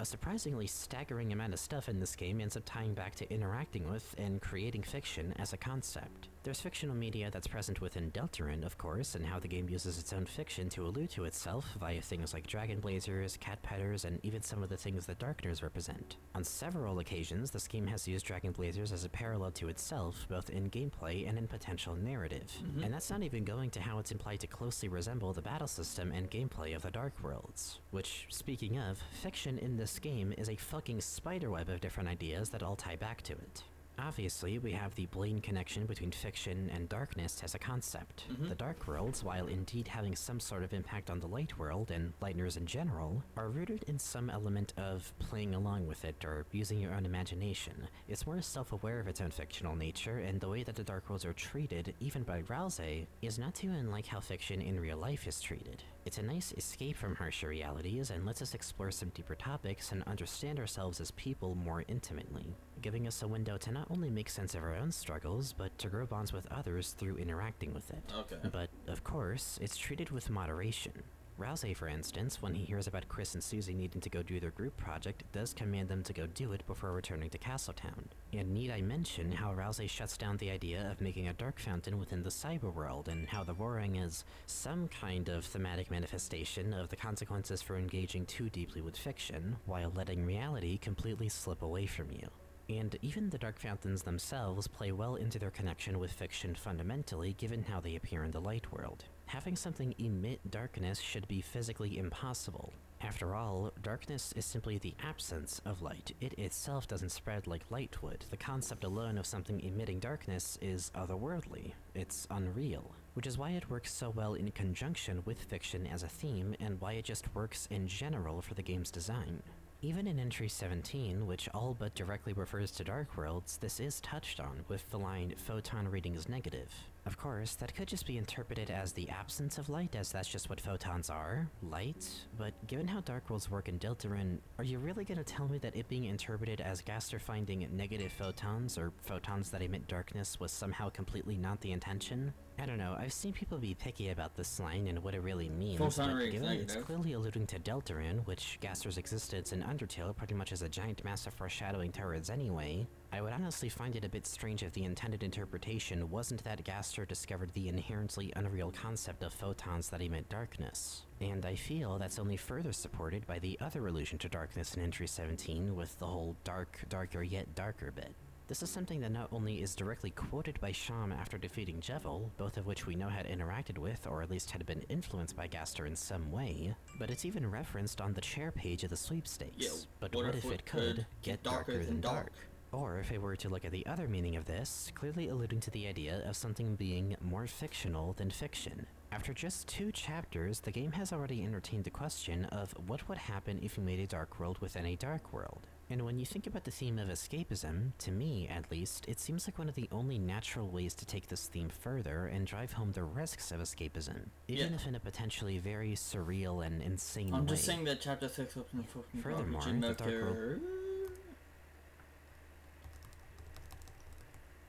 A surprisingly staggering amount of stuff in this game ends up tying back to interacting with and creating fiction as a concept. There's fictional media that's present within Deltarune, of course, and how the game uses its own fiction to allude to itself via things like dragon blazers, cat pedders, and even some of the things that Darkners represent. On several occasions, this game has used dragon blazers as a parallel to itself, both in gameplay and in potential narrative. And that's not even going to how it's implied to closely resemble the battle system and gameplay of the Dark Worlds. Which, speaking of, fiction in this game is a fucking spiderweb of different ideas that all tie back to it. Obviously, we have the blatant connection between fiction and darkness as a concept. The Dark Worlds, while indeed having some sort of impact on the Light World and Lightners in general, are rooted in some element of playing along with it or using your own imagination. It's more self-aware of its own fictional nature, and the way that the Dark Worlds are treated, even by Rouse, is not too unlike how fiction in real life is treated. It's a nice escape from harsher realities and lets us explore some deeper topics and understand ourselves as people more intimately, giving us a window to not only make sense of our own struggles, but to grow bonds with others through interacting with it. But, of course, it's treated with moderation. Rouse, for instance, when he hears about Chris and Susie needing to go do their group project, does command them to go do it before returning to Castletown. And need I mention how Rouse shuts down the idea of making a dark fountain within the cyber world, and how the roaring is some kind of thematic manifestation of the consequences for engaging too deeply with fiction, while letting reality completely slip away from you. And even the Dark Fountains themselves play well into their connection with fiction fundamentally, given how they appear in the Light World. Having something emit darkness should be physically impossible. After all, darkness is simply the absence of light. It itself doesn't spread like light would. The concept alone of something emitting darkness is otherworldly. It's unreal. Which is why it works so well in conjunction with fiction as a theme, and why it just works in general for the game's design. Even in Entry 17, which all but directly refers to Dark Worlds, this is touched on, with the line, "Photon readings negative." Of course, that could just be interpreted as the absence of light, as that's just what photons are, light, but given how Dark Worlds work in Deltarune, are you really gonna tell me that it being interpreted as Gaster finding negative photons, or photons that emit darkness, was somehow completely not the intention? I don't know, I've seen people be picky about this line and what it really means, but given it's clearly alluding to Deltarune, which Gaster's existence in Undertale pretty much is a giant massive foreshadowing towards anyway, I would honestly find it a bit strange if the intended interpretation wasn't that Gaster discovered the inherently unreal concept of photons that emit darkness. And I feel that's only further supported by the other allusion to darkness in Entry 17 with the whole darker yet darker bit. This is something that not only is directly quoted by Sham after defeating Jevil, both of which we know had interacted with, or at least had been influenced by Gaster in some way, but it's even referenced on the chair page of the sweepstakes. But what if it could get darker than dark? Or if I were to look at the other meaning of this, clearly alluding to the idea of something being more fictional than fiction. After just 2 chapters, the game has already entertained the question of what would happen if you made a dark world within a dark world. And when you think about the theme of escapism, to me at least, it seems like one of the only natural ways to take this theme further and drive home the risks of escapism, even if in a potentially very surreal and insane way. I'm just saying that chapter 6 opens fucking. Furthermore, the Dark World...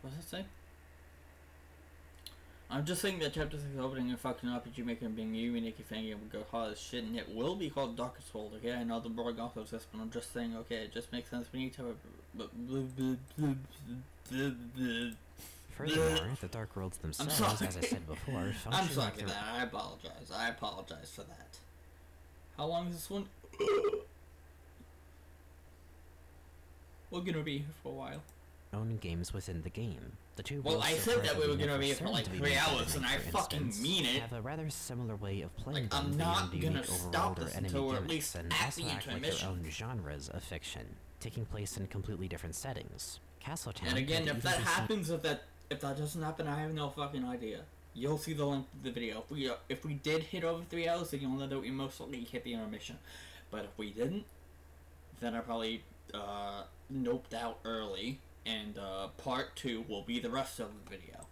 What does it say? I'm just saying that chapter 6 opening a fucking RPG maker being you and Nikki Fangy would go hard as shit, and it will be called Darkest World. Okay, I know the blog also says, but I'm just saying, okay, it just makes sense. We need to have a... Furthermore, the Dark Worlds themselves, as I said before, I'm sorry for that. I apologize. I apologize for that. How long is this one? We're gonna be here for a while. Own games within the game. The two well, I said that we were gonna be here for like 3 hours, and I fucking mean it. Have a rather similar way of playing like, I'm not gonna stop this until we're at least and also act like their own genres of fiction, taking place in completely different settings. Castletown. And again, if that happens, if that doesn't happen, I have no fucking idea. You'll see the length of the video. If we did hit over 3 hours, then you'll know that we most likely hit the intermission. But if we didn't, then I probably noped out early. And part 2 will be the rest of the video.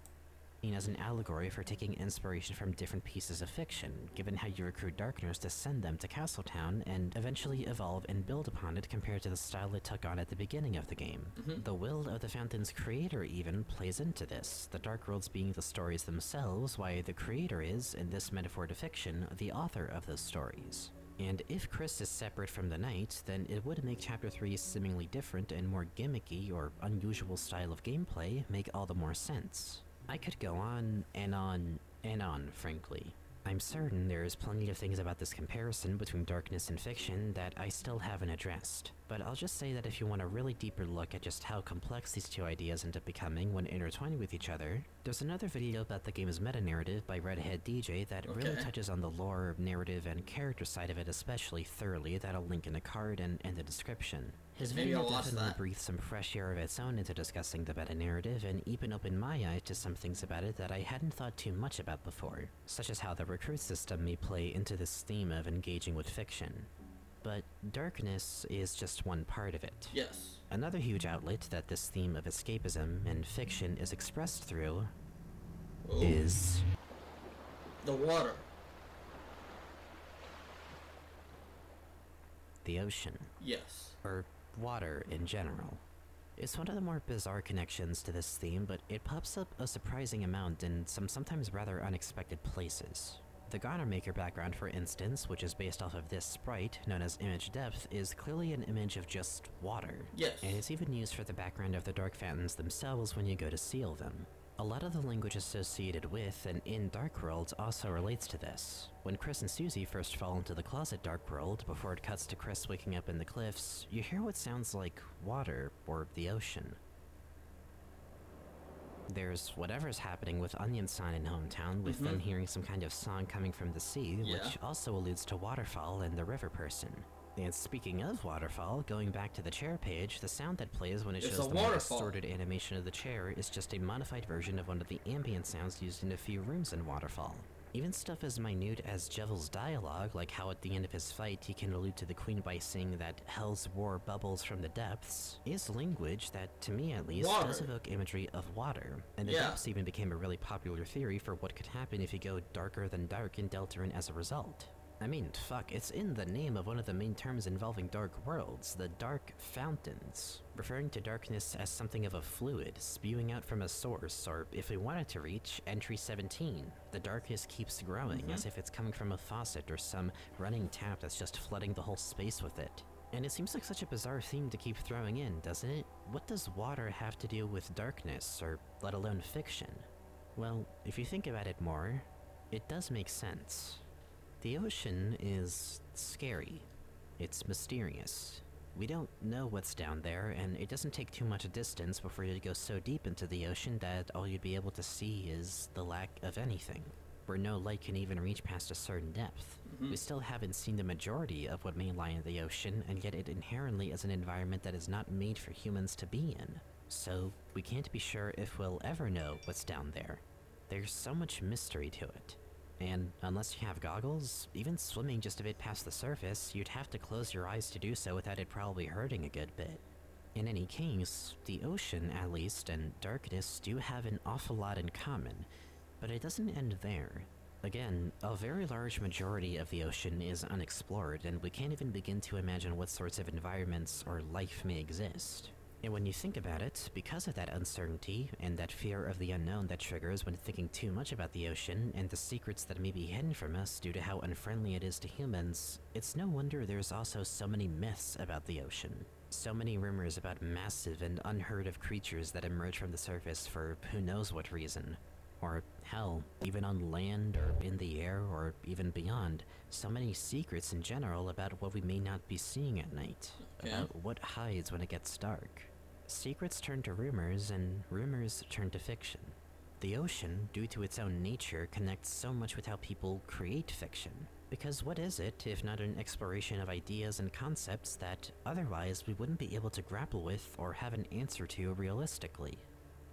As an allegory for taking inspiration from different pieces of fiction, given how you recruit Darkners to send them to Castletown and eventually evolve and build upon it compared to the style it took on at the beginning of the game. The will of the Fountain's creator even plays into this, the Dark Worlds being the stories themselves, while the creator is, in this metaphor to fiction, the author of those stories. And if Chris is separate from the Knight, then it would make Chapter 3's seemingly different and more gimmicky or unusual style of gameplay make all the more sense. I could go on and on and on, frankly. I'm certain there is plenty of things about this comparison between darkness and fiction that I still haven't addressed, but I'll just say that if you want a really deeper look at just how complex these two ideas end up becoming when intertwining with each other, there's another video about the game's meta-narrative by Redhead DJ that really touches on the lore, narrative, and character side of it especially thoroughly that I'll link in a card and in the description. His video definitely breathes some fresh air of its own into discussing the meta-narrative and even opened my eyes to some things about it that I hadn't thought too much about before, such as how the recruit system may play into this theme of engaging with fiction. But darkness is just one part of it. Yes. Another huge outlet that this theme of escapism and fiction is expressed through is the water. The ocean. Yes. Or water in general. It's one of the more bizarre connections to this theme, but it pops up a surprising amount in some sometimes rather unexpected places. The Ghana-Maker background, for instance, which is based off of this sprite, known as Image Depth, is clearly an image of just water. Yes. And it's even used for the background of the Dark Fountains themselves when you go to seal them. A lot of the language associated with and in Dark World also relates to this. When Chris and Susie first fall into the closet Dark World, before it cuts to Chris waking up in the cliffs, you hear what sounds like water or the ocean. There's whatever's happening with Onion San in Hometown, with them hearing some kind of song coming from the sea, which also alludes to Waterfall and the river person. And speaking of Waterfall, going back to the chair page, the sound that plays when it shows the more distorted animation of the chair is just a modified version of one of the ambient sounds used in a few rooms in Waterfall. Even stuff as minute as Jevil's dialogue, like how at the end of his fight he can allude to the queen by saying that Hell's War bubbles from the depths, is language that, to me at least, does evoke imagery of water. And the depths even became a really popular theory for what could happen if you go darker than dark in Deltarune as a result. I mean, fuck, it's in the name of one of the main terms involving dark worlds, the Dark Fountains, referring to darkness as something of a fluid, spewing out from a source, or if we wanted to reach Entry 17, the darkness keeps growing, as if it's coming from a faucet or some running tap that's just flooding the whole space with it. And it seems like such a bizarre theme to keep throwing in, doesn't it? What does water have to do with darkness, or let alone fiction? Well, if you think about it more, it does make sense. The ocean is scary. It's mysterious. We don't know what's down there, and it doesn't take too much distance before you go so deep into the ocean that all you'd be able to see is the lack of anything, where no light can even reach past a certain depth. We still haven't seen the majority of what may lie in the ocean, and yet it inherently is an environment that is not made for humans to be in. So we can't be sure if we'll ever know what's down there. There's so much mystery to it. And unless you have goggles, even swimming just a bit past the surface, you'd have to close your eyes to do so without it probably hurting a good bit. In any case, the ocean, at least, and darkness do have an awful lot in common, but it doesn't end there. Again, a very large majority of the ocean is unexplored, and we can't even begin to imagine what sorts of environments or life may exist. And when you think about it, because of that uncertainty and that fear of the unknown that triggers when thinking too much about the ocean and the secrets that may be hidden from us due to how unfriendly it is to humans, it's no wonder there's also so many myths about the ocean. So many rumors about massive and unheard of creatures that emerge from the surface for who knows what reason. Or, hell, even on land or in the air or even beyond, so many secrets in general about what we may not be seeing at night, about what hides when it gets dark. Secrets turn to rumors, and rumors turn to fiction. The ocean, due to its own nature, connects so much with how people create fiction. Because what is it, if not an exploration of ideas and concepts that otherwise we wouldn't be able to grapple with or have an answer to realistically?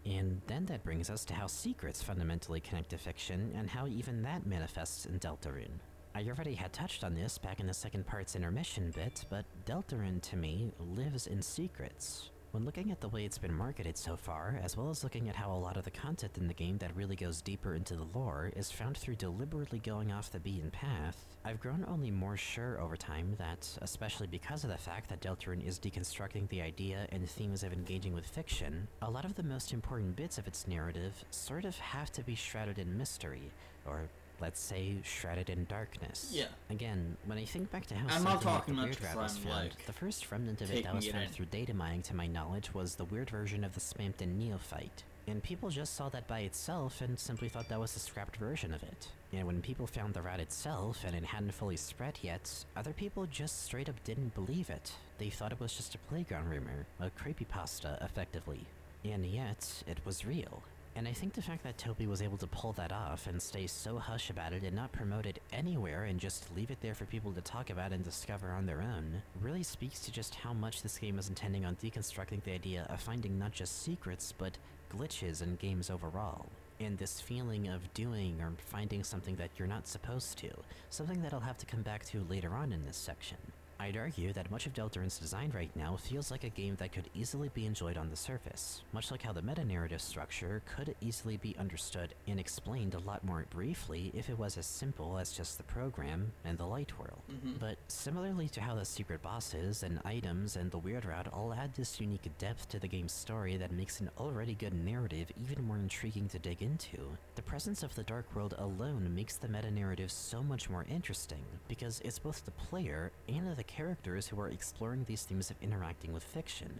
And then that brings us to how secrets fundamentally connect to fiction, and how even that manifests in Deltarune. I already had touched on this back in the second part's intermission bit, but Deltarune, to me, lives in secrets. When looking at the way it's been marketed so far, as well as looking at how a lot of the content in the game that really goes deeper into the lore is found through deliberately going off the beaten path, I've grown only more sure over time that, especially because of the fact that Deltarune is deconstructing the idea and themes of engaging with fiction, a lot of the most important bits of its narrative sort of have to be shrouded in mystery, or let's say, shrouded in darkness. Yeah. Again, when I think back to how I'm not talking like much the Weird Rat was found, like the first remnant of it that was found through data mining to my knowledge was the weird version of the Spampton Neophyte. And people just saw that by itself and simply thought that was a scrapped version of it. And when people found the rat itself and it hadn't fully spread yet, other people just straight up didn't believe it. They thought it was just a playground rumor, a creepypasta, effectively. And yet, it was real. And I think the fact that Toby was able to pull that off and stay so hush about it and not promote it anywhere and just leave it there for people to talk about and discover on their own really speaks to just how much this game is intending on deconstructing the idea of finding not just secrets, but glitches in games overall. And this feeling of doing or finding something that you're not supposed to, something that I'll have to come back to later on in this section. I'd argue that much of Deltarune's design right now feels like a game that could easily be enjoyed on the surface, much like how the meta-narrative structure could easily be understood and explained a lot more briefly if it was as simple as just the program and the light world. But similarly to how the secret bosses and items and the weird route all add this unique depth to the game's story that makes an already good narrative even more intriguing to dig into, the presence of the Dark World alone makes the meta-narrative so much more interesting, because it's both the player and the characters who are exploring these themes of interacting with fiction.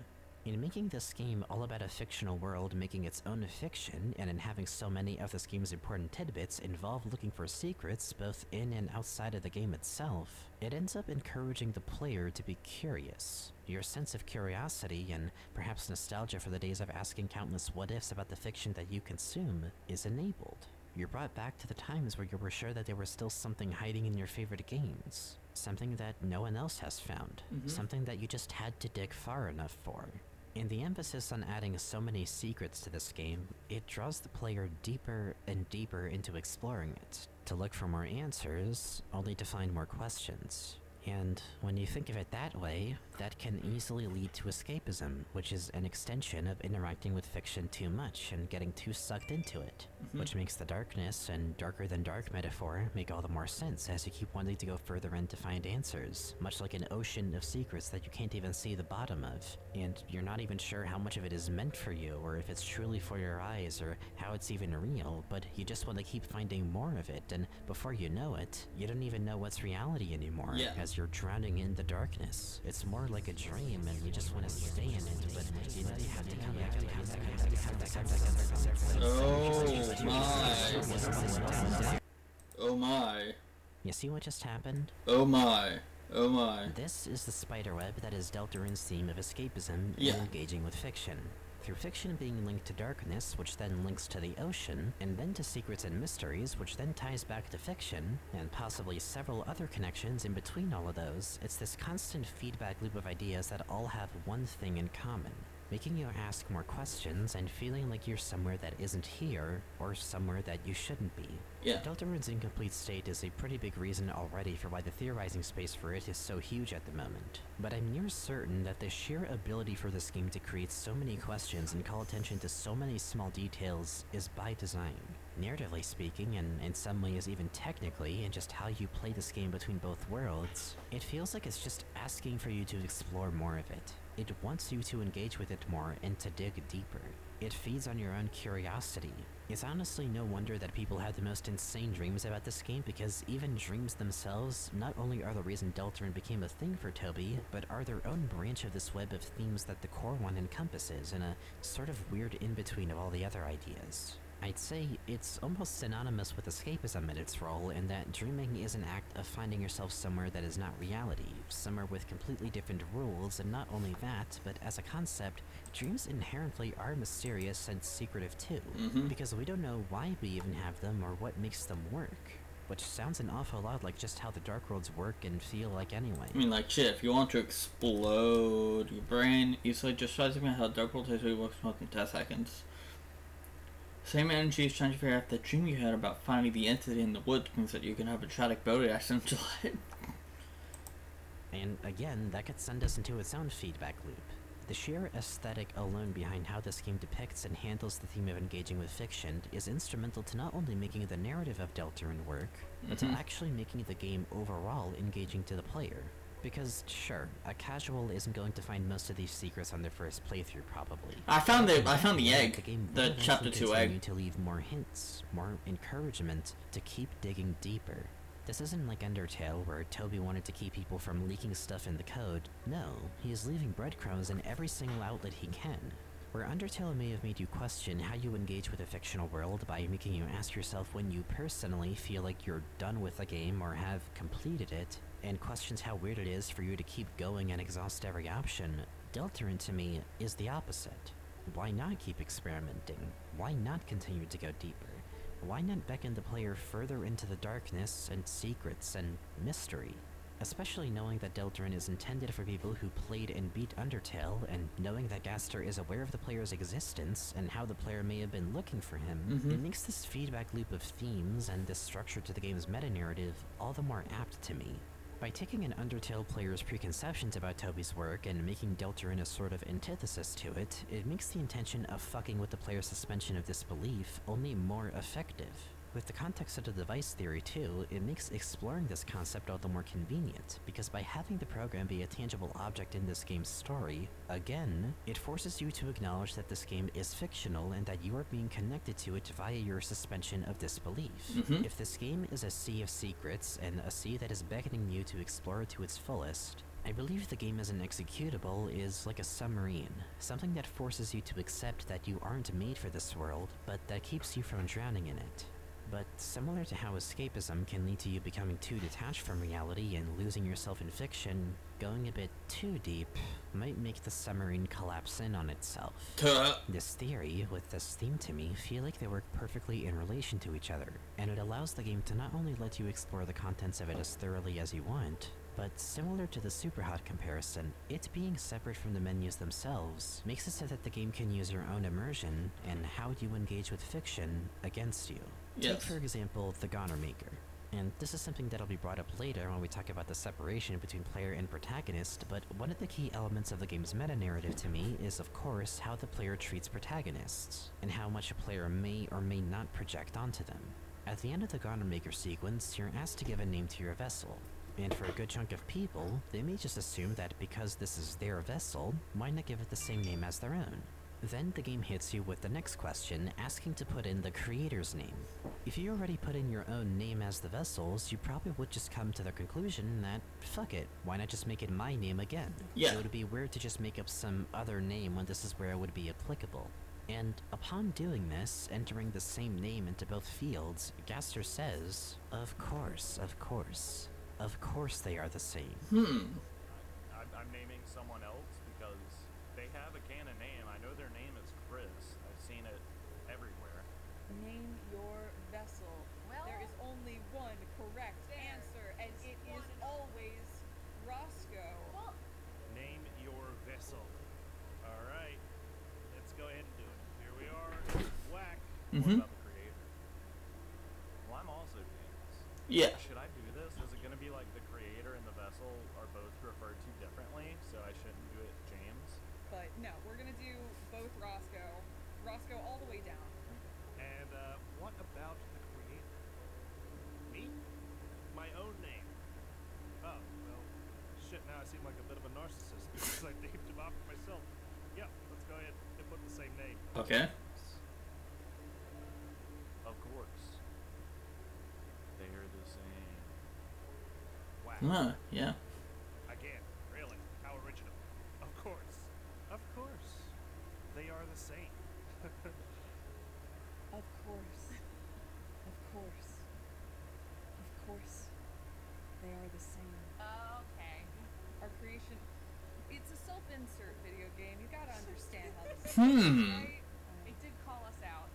In making this game all about a fictional world making its own fiction, and in having so many of this game's important tidbits involve looking for secrets both in and outside of the game itself, it ends up encouraging the player to be curious. Your sense of curiosity and perhaps nostalgia for the days of asking countless what-ifs about the fiction that you consume is enabled. You're brought back to the times where you were sure that there was still something hiding in your favorite games. Something that no one else has found. Something that you just had to dig far enough for. And the emphasis on adding so many secrets to this game, it draws the player deeper and deeper into exploring it, to look for more answers, only to find more questions. And when you think of it that way, that can easily lead to escapism, which is an extension of interacting with fiction too much and getting too sucked into it. Which makes the darkness and darker than dark metaphor make all the more sense as you keep wanting to go further in to find answers, much like an ocean of secrets that you can't even see the bottom of, and you're not even sure how much of it is meant for you, or if it's truly for your eyes, or how it's even real, but you just want to keep finding more of it, and before you know it, you don't even know what's reality anymore, as you're drowning in the darkness. It's more like a dream, and you just want to stay in it, but you know you have to come back to Oh my. You see what just happened? Oh my. Oh my. This is the spiderweb that is Deltarune's theme of escapism and engaging with fiction. Through fiction being linked to darkness, which then links to the ocean, and then to secrets and mysteries, which then ties back to fiction, and possibly several other connections in between all of those, it's this constant feedback loop of ideas that all have one thing in common. Making you ask more questions and feeling like you're somewhere that isn't here, or somewhere that you shouldn't be. Deltarune's incomplete state is a pretty big reason already for why the theorizing space for it is so huge at the moment. But I'm near certain that the sheer ability for this game to create so many questions and call attention to so many small details is by design. Narratively speaking, and in some ways even technically, and just how you play this game between both worlds, it feels like it's just asking for you to explore more of it. It wants you to engage with it more and to dig deeper. It feeds on your own curiosity. It's honestly no wonder that people have the most insane dreams about this game, because even dreams themselves not only are the reason Deltarune became a thing for Toby, but are their own branch of this web of themes that the core one encompasses in a sort of weird in-between of all the other ideas. I'd say it's almost synonymous with escapism in its role, in that dreaming is an act of finding yourself somewhere that is not reality, somewhere with completely different rules, and not only that, but as a concept, dreams inherently are mysterious and secretive too, because we don't know why we even have them or what makes them work. Which sounds an awful lot like just how the Dark Worlds work and feel like anyway. I mean, like, shit, if you want to explode your brain, easily just try to think about how Dark World history works more than 10 seconds. Same energy is trying to figure out the dream you had about finding the entity in the woods means that you can have a tragic boat accident to it. And again, that could send us into its own feedback loop. The sheer aesthetic alone behind how this game depicts and handles the theme of engaging with fiction is instrumental to not only making the narrative of Deltarune work, but to actually making the game overall engaging to the player. Because, sure, a casual isn't going to find most of these secrets on their first playthrough, probably. I found the egg. The chapter 2 egg. To leave more hints, more encouragement to keep digging deeper. This isn't like Undertale, where Toby wanted to keep people from leaking stuff in the code. No, he is leaving breadcrumbs in every single outlet he can. Where Undertale may have made you question how you engage with a fictional world by making you ask yourself when you personally feel like you're done with a game or have completed it, and questions how weird it is for you to keep going and exhaust every option, Deltarune to me is the opposite. Why not keep experimenting? Why not continue to go deeper? Why not beckon the player further into the darkness and secrets and mystery? Especially knowing that Deltarune is intended for people who played and beat Undertale, and knowing that Gaster is aware of the player's existence and how the player may have been looking for him, it makes this feedback loop of themes and this structure to the game's meta-narrative all the more apt to me. By taking an Undertale player's preconceptions about Toby's work and making Deltarune a sort of antithesis to it, it makes the intention of fucking with the player's suspension of disbelief only more effective. With the context of the device theory too, it makes exploring this concept all the more convenient, because by having the program be a tangible object in this game's story, again, it forces you to acknowledge that this game is fictional and that you are being connected to it via your suspension of disbelief. If this game is a sea of secrets, and a sea that is beckoning you to explore it to its fullest, I believe the game as an executable is like a submarine, something that forces you to accept that you aren't made for this world, but that keeps you from drowning in it. But similar to how escapism can lead to you becoming too detached from reality and losing yourself in fiction, going a bit too deep might make the submarine collapse in on itself. This theory, with this theme to me, feel like they work perfectly in relation to each other, and it allows the game to not only let you explore the contents of it as thoroughly as you want, but similar to the Superhot comparison, it being separate from the menus themselves makes it so that the game can use your own immersion and how you engage with fiction against you. Take, for example, the Goner Maker. And this is something that'll be brought up later when we talk about the separation between player and protagonist, but one of the key elements of the game's meta-narrative to me is, of course, how the player treats protagonists, and how much a player may or may not project onto them. At the end of the Goner Maker sequence, you're asked to give a name to your vessel. And for a good chunk of people, they may just assume that because this is their vessel, why not give it the same name as their own? Then the game hits you with the next question, asking to put in the creator's name. If you already put in your own name as the vessel's, you probably would just come to the conclusion that, fuck it, why not just make it my name again? It would be weird to just make up some other name when this is where it would be applicable. And upon doing this, entering the same name into both fields, Gaster says, of course they are the same. I'm naming someone else because they have a canon name. I know their name is Chris. I've seen it everywhere. Name your vessel. Well, there is only one correct answer, and it is always Roscoe. Well, name your vessel. All right, let's go ahead and do it. Here we are. Whack. What about the creator? Well, I'm also James. Should I do this? Is it going to be like the creator and the vessel are both referred to differently, so I shouldn't do it James? But no, we're going to do both Roscoe. Roscoe all the way down. And what about the creator? Me? My own name. Oh, well, shit, now I seem like a bit of a narcissist because I named him after myself. Yeah, let's go ahead and put the same name. Okay. Of course. They're the same. Wow. Yeah. Again, really? How original. Of course. Of course. They are the same. Of course. Of course. Of course. They are the same. Okay. Our creation... It's a self-insert video game. You gotta understand how this is, right? It did call us out.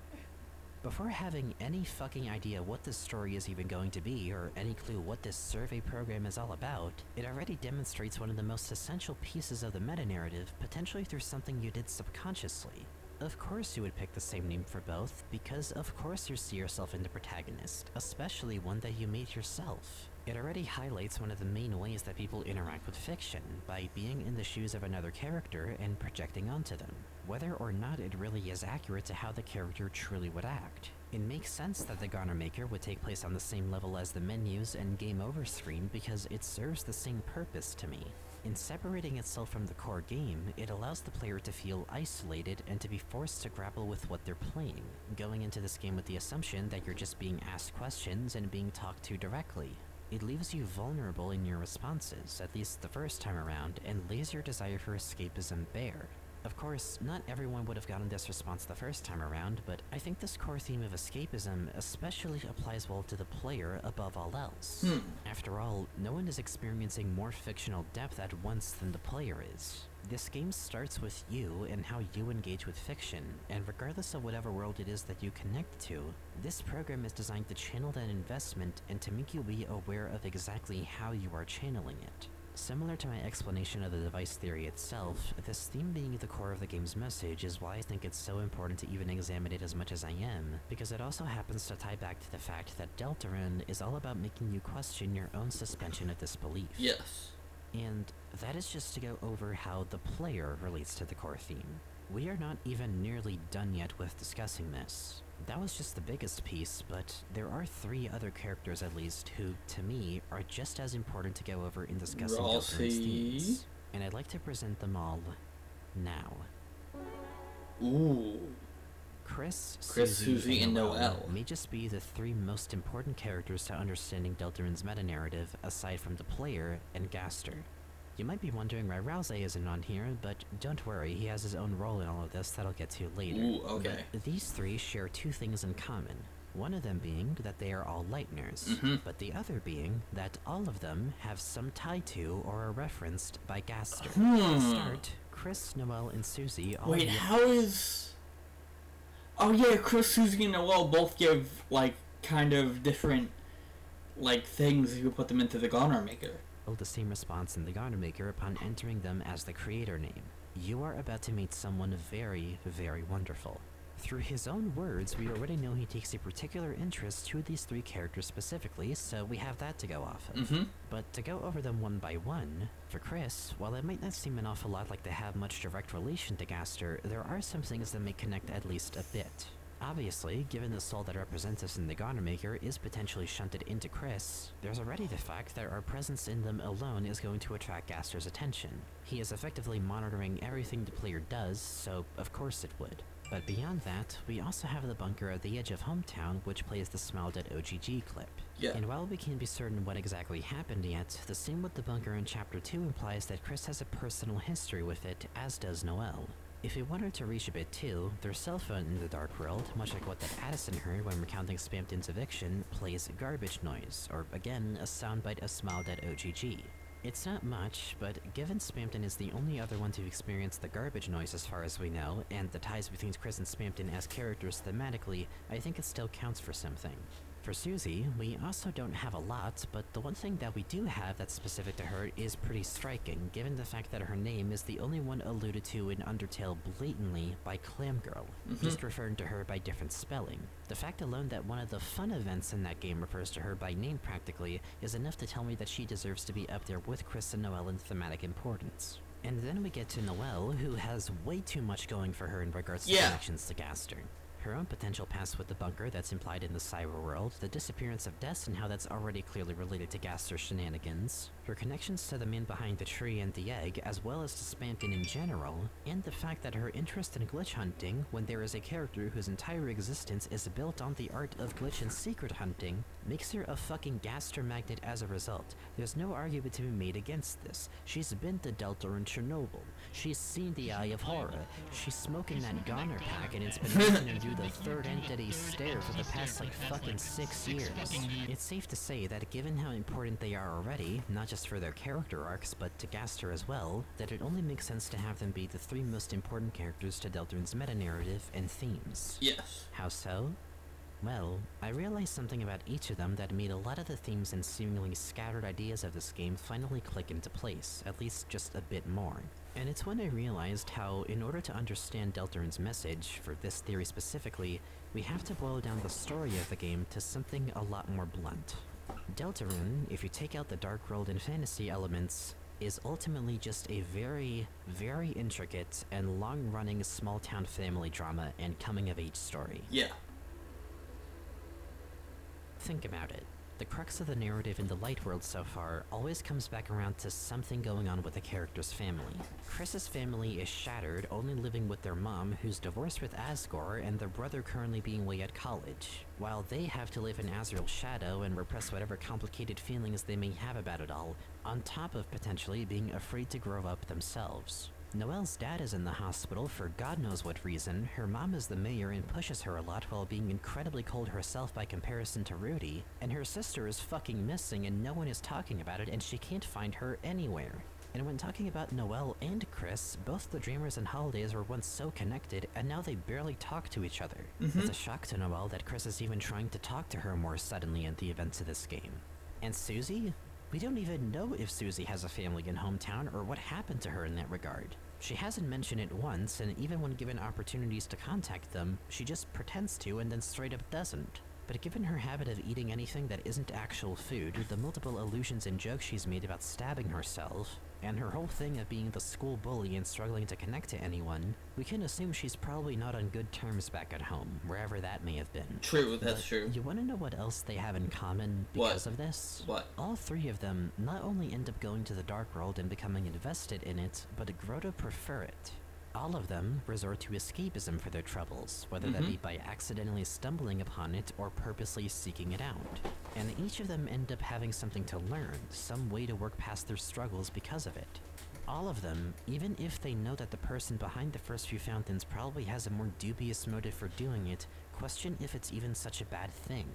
Before having any fucking idea what this story is even going to be, or any clue what this survey program is all about, it already demonstrates one of the most essential pieces of the meta-narrative, potentially through something you did subconsciously. Of course you would pick the same name for both, because of course you see yourself in the protagonist, especially one that you made yourself. It already highlights one of the main ways that people interact with fiction, by being in the shoes of another character and projecting onto them, whether or not it really is accurate to how the character truly would act. It makes sense that the Goner Maker would take place on the same level as the menus and game over screen because it serves the same purpose to me. In separating itself from the core game, it allows the player to feel isolated and to be forced to grapple with what they're playing, going into this game with the assumption that you're just being asked questions and being talked to directly. It leaves you vulnerable in your responses, at least the first time around, and lays your desire for escapism bare. Of course, not everyone would have gotten this response the first time around, but I think this core theme of escapism especially applies well to the player above all else. After all, no one is experiencing more fictional depth at once than the player is. This game starts with you and how you engage with fiction, and regardless of whatever world it is that you connect to, this program is designed to channel that investment and to make you be aware of exactly how you are channeling it. Similar to my explanation of the device theory itself, this theme being the core of the game's message is why I think it's so important to even examine it as much as I am, because it also happens to tie back to the fact that Deltarune is all about making you question your own suspension of disbelief. Yes. And that is just to go over how the player relates to the core theme. We are not even nearly done yet with discussing this. That was just the biggest piece, but there are 3 other characters at least who, to me, are just as important to go over in discussing Deltarune's themes. And I'd like to present them all now. Ooh. Chris, Susie, and Noelle may just be the 3 most important characters to understanding Deltarune's meta-narrative, aside from the player and Gaster. You might be wondering why Rouse isn't on here, but don't worry, he has his own role in all of this that I'll get to later. Ooh, okay. But these 3 share 2 things in common. One of them being that they are all Lightners, but the other being that all of them have some tie to or are referenced by Gaster. To start, Chris, Noelle, and Susie all— Wait, how is... Oh yeah, Chris, Susie, and Noelle both give, like, kind of different, like, things if you put them into the Goner Maker. The same response in the Goner Maker upon entering them as the creator name. You are about to meet someone very, very wonderful. Through his own words, we already know he takes a particular interest to these 3 characters specifically, so we have that to go off of. But to go over them one by one, for Chris, while it might not seem an awful lot like they have much direct relation to Gaster, there are some things that may connect at least a bit. Obviously, given the soul that represents us in the Goner Maker is potentially shunted into Chris, there's already the fact that our presence in them alone is going to attract Gaster's attention. He is effectively monitoring everything the player does, so of course it would. But beyond that, we also have the bunker at the edge of Hometown, which plays the Smiled at OGG clip. Yeah. And while we can't be certain what exactly happened yet, the scene with the bunker in Chapter 2 implies that Chris has a personal history with it, as does Noelle. If we wanted to reach a bit too, their cell phone in the Dark World, much like what that Addison heard when recounting Spamton's eviction, plays garbage noise, or again, a soundbite of Smiled at OGG. It's not much, but given Spamton is the only other one to experience the garbage noise as far as we know, and the ties between Chris and Spamton as characters thematically, I think it still counts for something. For Susie, we also don't have a lot, but the one thing that we do have that's specific to her is pretty striking, given the fact that her name is the only one alluded to in Undertale blatantly by Clamgirl, just referring to her by different spelling. The fact alone that one of the fun events in that game refers to her by name practically is enough to tell me that she deserves to be up there with Chris and Noelle in thematic importance. And then we get to Noelle, who has way too much going for her in regards to connections to Gaster. Her own potential past with the bunker that's implied in the cyber world, the disappearance of Des and how that's already clearly related to Gaster's shenanigans, her connections to the man behind the tree and the egg, as well as to Spamton in general, and the fact that her interest in glitch hunting, when there is a character whose entire existence is built on the art of glitch and secret hunting, makes her a fucking Gaster magnet as a result. There's no argument to be made against this. She's been to Deltarune Chernobyl. She's seen the Eye of Horror. She's smoking that Goner pack and it's been making her do the third entity stare for the past like fucking 6 years. It's safe to say that given how important they are already, not just for their character arcs but to Gaster as well, that it only makes sense to have them be the 3 most important characters to Deltarune's meta-narrative and themes. Yes. How so? Well, I realized something about each of them that made a lot of the themes and seemingly scattered ideas of this game finally click into place, at least just a bit more. And it's when I realized how, in order to understand Deltarune's message, for this theory specifically, we have to boil down the story of the game to something a lot more blunt. Deltarune, if you take out the dark world and fantasy elements, is ultimately just a very, very intricate and long-running small-town family drama and coming-of-age story. Yeah. Think about it. The crux of the narrative in the Light World so far always comes back around to something going on with the character's family. Chris's family is shattered, only living with their mom, who's divorced with Asgore, and their brother currently being away at college, while they have to live in Azrael's shadow and repress whatever complicated feelings they may have about it all, on top of potentially being afraid to grow up themselves. Noelle's dad is in the hospital for God knows what reason. Her mom is the mayor and pushes her a lot while being incredibly cold herself by comparison to Rudy. And her sister is fucking missing and no one is talking about it and she can't find her anywhere. And when talking about Noelle and Chris, both the Dreamers and Holidays were once so connected, and now they barely talk to each other. It's a shock to Noelle that Chris is even trying to talk to her more suddenly in the events of this game. And Susie? We don't even know if Susie has a family in hometown or what happened to her in that regard. She hasn't mentioned it once, and even when given opportunities to contact them, she just pretends to and then straight up doesn't. But given her habit of eating anything that isn't actual food, the multiple allusions and jokes she's made about stabbing herself, and her whole thing of being the school bully and struggling to connect to anyone, we can assume she's probably not on good terms back at home, wherever that may have been. True, that's true. You want to know what else they have in common because of this? What? All three of them not only end up going to the Dark World and becoming invested in it, but grow to prefer it. All of them resort to escapism for their troubles, whether that be by accidentally stumbling upon it or purposely seeking it out. And each of them end up having something to learn, some way to work past their struggles because of it. All of them, even if they know that the person behind the first few fountains probably has a more dubious motive for doing it, question if it's even such a bad thing.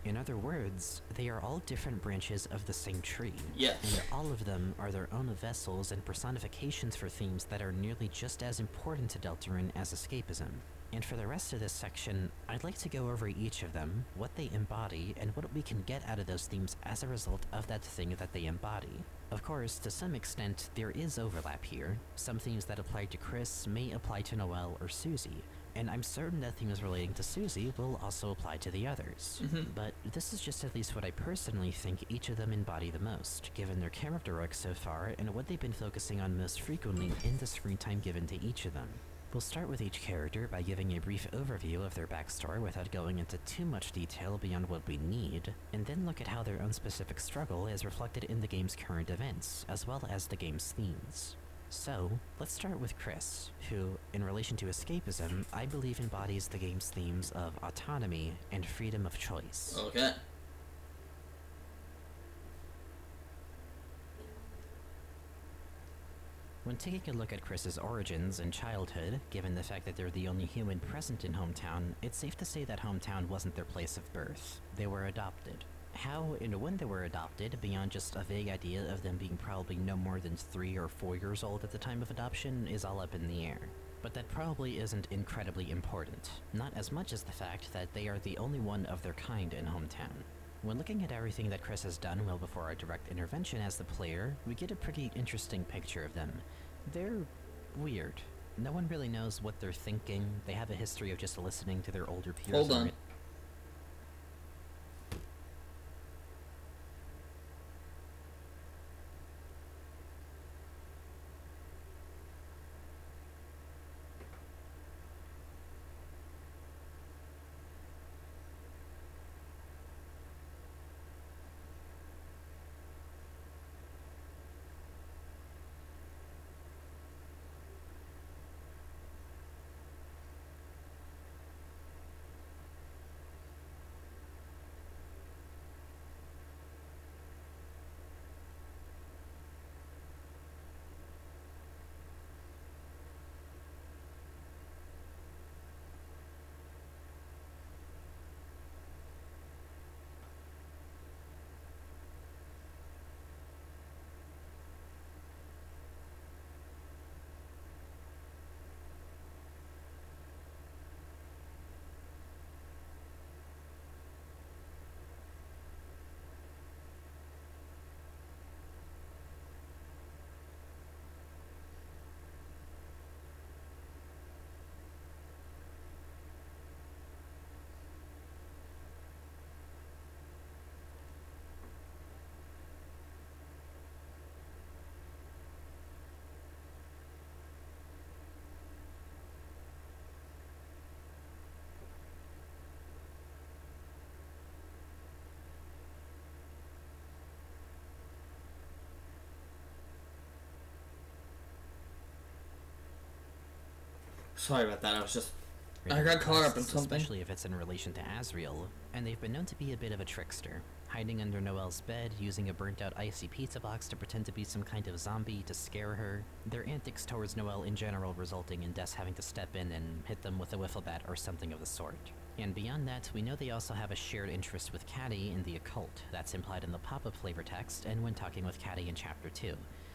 In other words, they are all different branches of the same tree. Yes. And all of them are their own vessels and personifications for themes that are nearly just as important to Deltarune as escapism. And for the rest of this section, I'd like to go over each of them, what they embody, and what we can get out of those themes as a result of that thing that they embody. Of course, to some extent, there is overlap here. Some themes that apply to Chris may apply to Noelle or Susie, and I'm certain that themes relating to Susie will also apply to the others. But this is just at least what I personally think each of them embody the most, given their character arc so far and what they've been focusing on most frequently in the screen time given to each of them. We'll start with each character by giving a brief overview of their backstory without going into too much detail beyond what we need, and then look at how their own specific struggle is reflected in the game's current events, as well as the game's themes. So, let's start with Chris, who, in relation to escapism, I believe embodies the game's themes of autonomy and freedom of choice. Okay. When taking a look at Chris's origins and childhood, given the fact that they're the only human present in Hometown, it's safe to say that Hometown wasn't their place of birth. They were adopted. How and when they were adopted, beyond just a vague idea of them being probably no more than 3 or 4 years old at the time of adoption, is all up in the air. But that probably isn't incredibly important, not as much as the fact that they are the only one of their kind in Hometown. When looking at everything that Chris has done well before our direct intervention as the player, we get a pretty interesting picture of them. They're weird. No one really knows what they're thinking. They have a history of just listening to their older peers. Hold on. Sorry about that, I was just perpetrator. I got caught up in something. Especially if it's in relation to Asriel, and they've been known to be a bit of a trickster. Hiding under Noelle's bed, using a burnt-out icy pizza box to pretend to be some kind of zombie to scare her. Their antics towards Noelle in general resulting in Des having to step in and hit them with a wiffle bat or something of the sort. And beyond that, we know they also have a shared interest with Caddy in the occult. That's implied in the pop-up flavor text and when talking with Caddy in Chapter 2.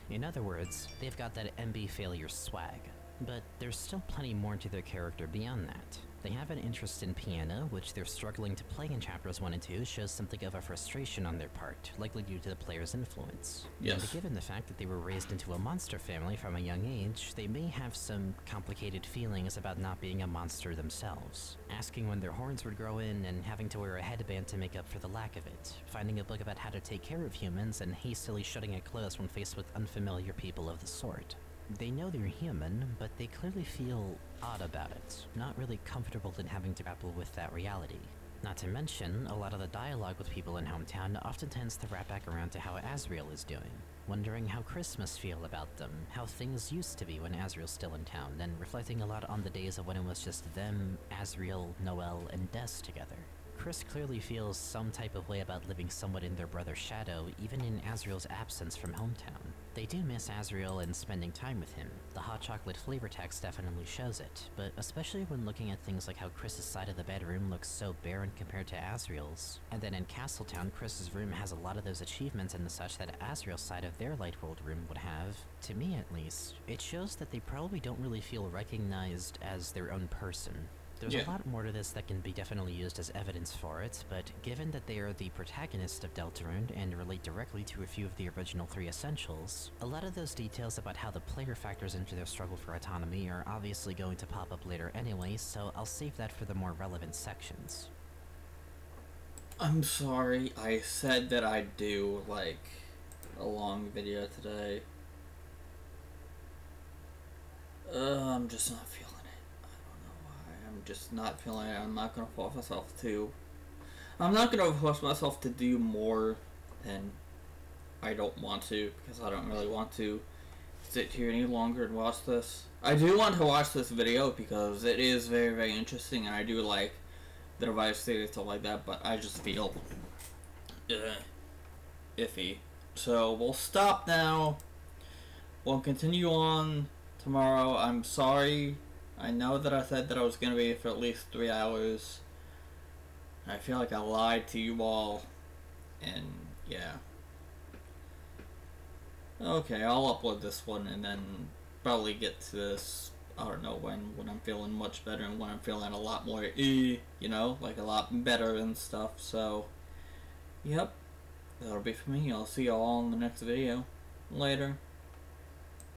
In other words, they've got that MB failure swag. But there's still plenty more to their character beyond that. They have an interest in piano, which they're struggling to play in Chapters 1 and 2 shows something of a frustration on their part, likely due to the player's influence. Yes. And given the fact that they were raised into a monster family from a young age, they may have some complicated feelings about not being a monster themselves. Asking when their horns would grow in and having to wear a headband to make up for the lack of it. Finding a book about how to take care of humans and hastily shutting it closed when faced with unfamiliar people of the sort. They know they're human, but they clearly feel odd about it, not really comfortable in having to grapple with that reality. Not to mention, a lot of the dialogue with people in Hometown often tends to wrap back around to how Asriel is doing, wondering how Chris must feel about them, how things used to be when Asriel's still in town, and reflecting a lot on the days of when it was just them, Asriel, Noelle, and Des together. Chris clearly feels some type of way about living somewhat in their brother's shadow, even in Asriel's absence from Hometown. They do miss Asriel and spending time with him. The hot chocolate flavor text definitely shows it, but especially when looking at things like how Chris's side of the bedroom looks so barren compared to Asriel's. And then in Castletown, Chris's room has a lot of those achievements and the such that Asriel's side of their Light World room would have. To me at least, it shows that they probably don't really feel recognized as their own person. There's a lot more to this that can be definitely used as evidence for it, but given that they are the protagonist of Deltarune and relate directly to a few of the original 3 essentials, a lot of those details about how the player factors into their struggle for autonomy are obviously going to pop up later anyway, so I'll save that for the more relevant sections. I'm sorry, I said that I'd do, like, a long video today. I'm just not feeling it. I'm just not feeling it. I'm not gonna force myself to. I'm not gonna force myself to do more than I don't want to, because I don't really want to sit here any longer and watch this. I do want to watch this video because it is very, very interesting, and I do like the device theory and stuff like that, but I just feel iffy. So we'll stop now. We'll continue on tomorrow. I'm sorry. I know that I said that I was going to be for at least 3 hours. I feel like I lied to you all. And, yeah. Okay, I'll upload this one and then probably get to this, I don't know, when I'm feeling much better and when I'm feeling a lot more, you know, like a lot better and stuff. So, yep. That'll be for me. I'll see y'all in the next video. Later.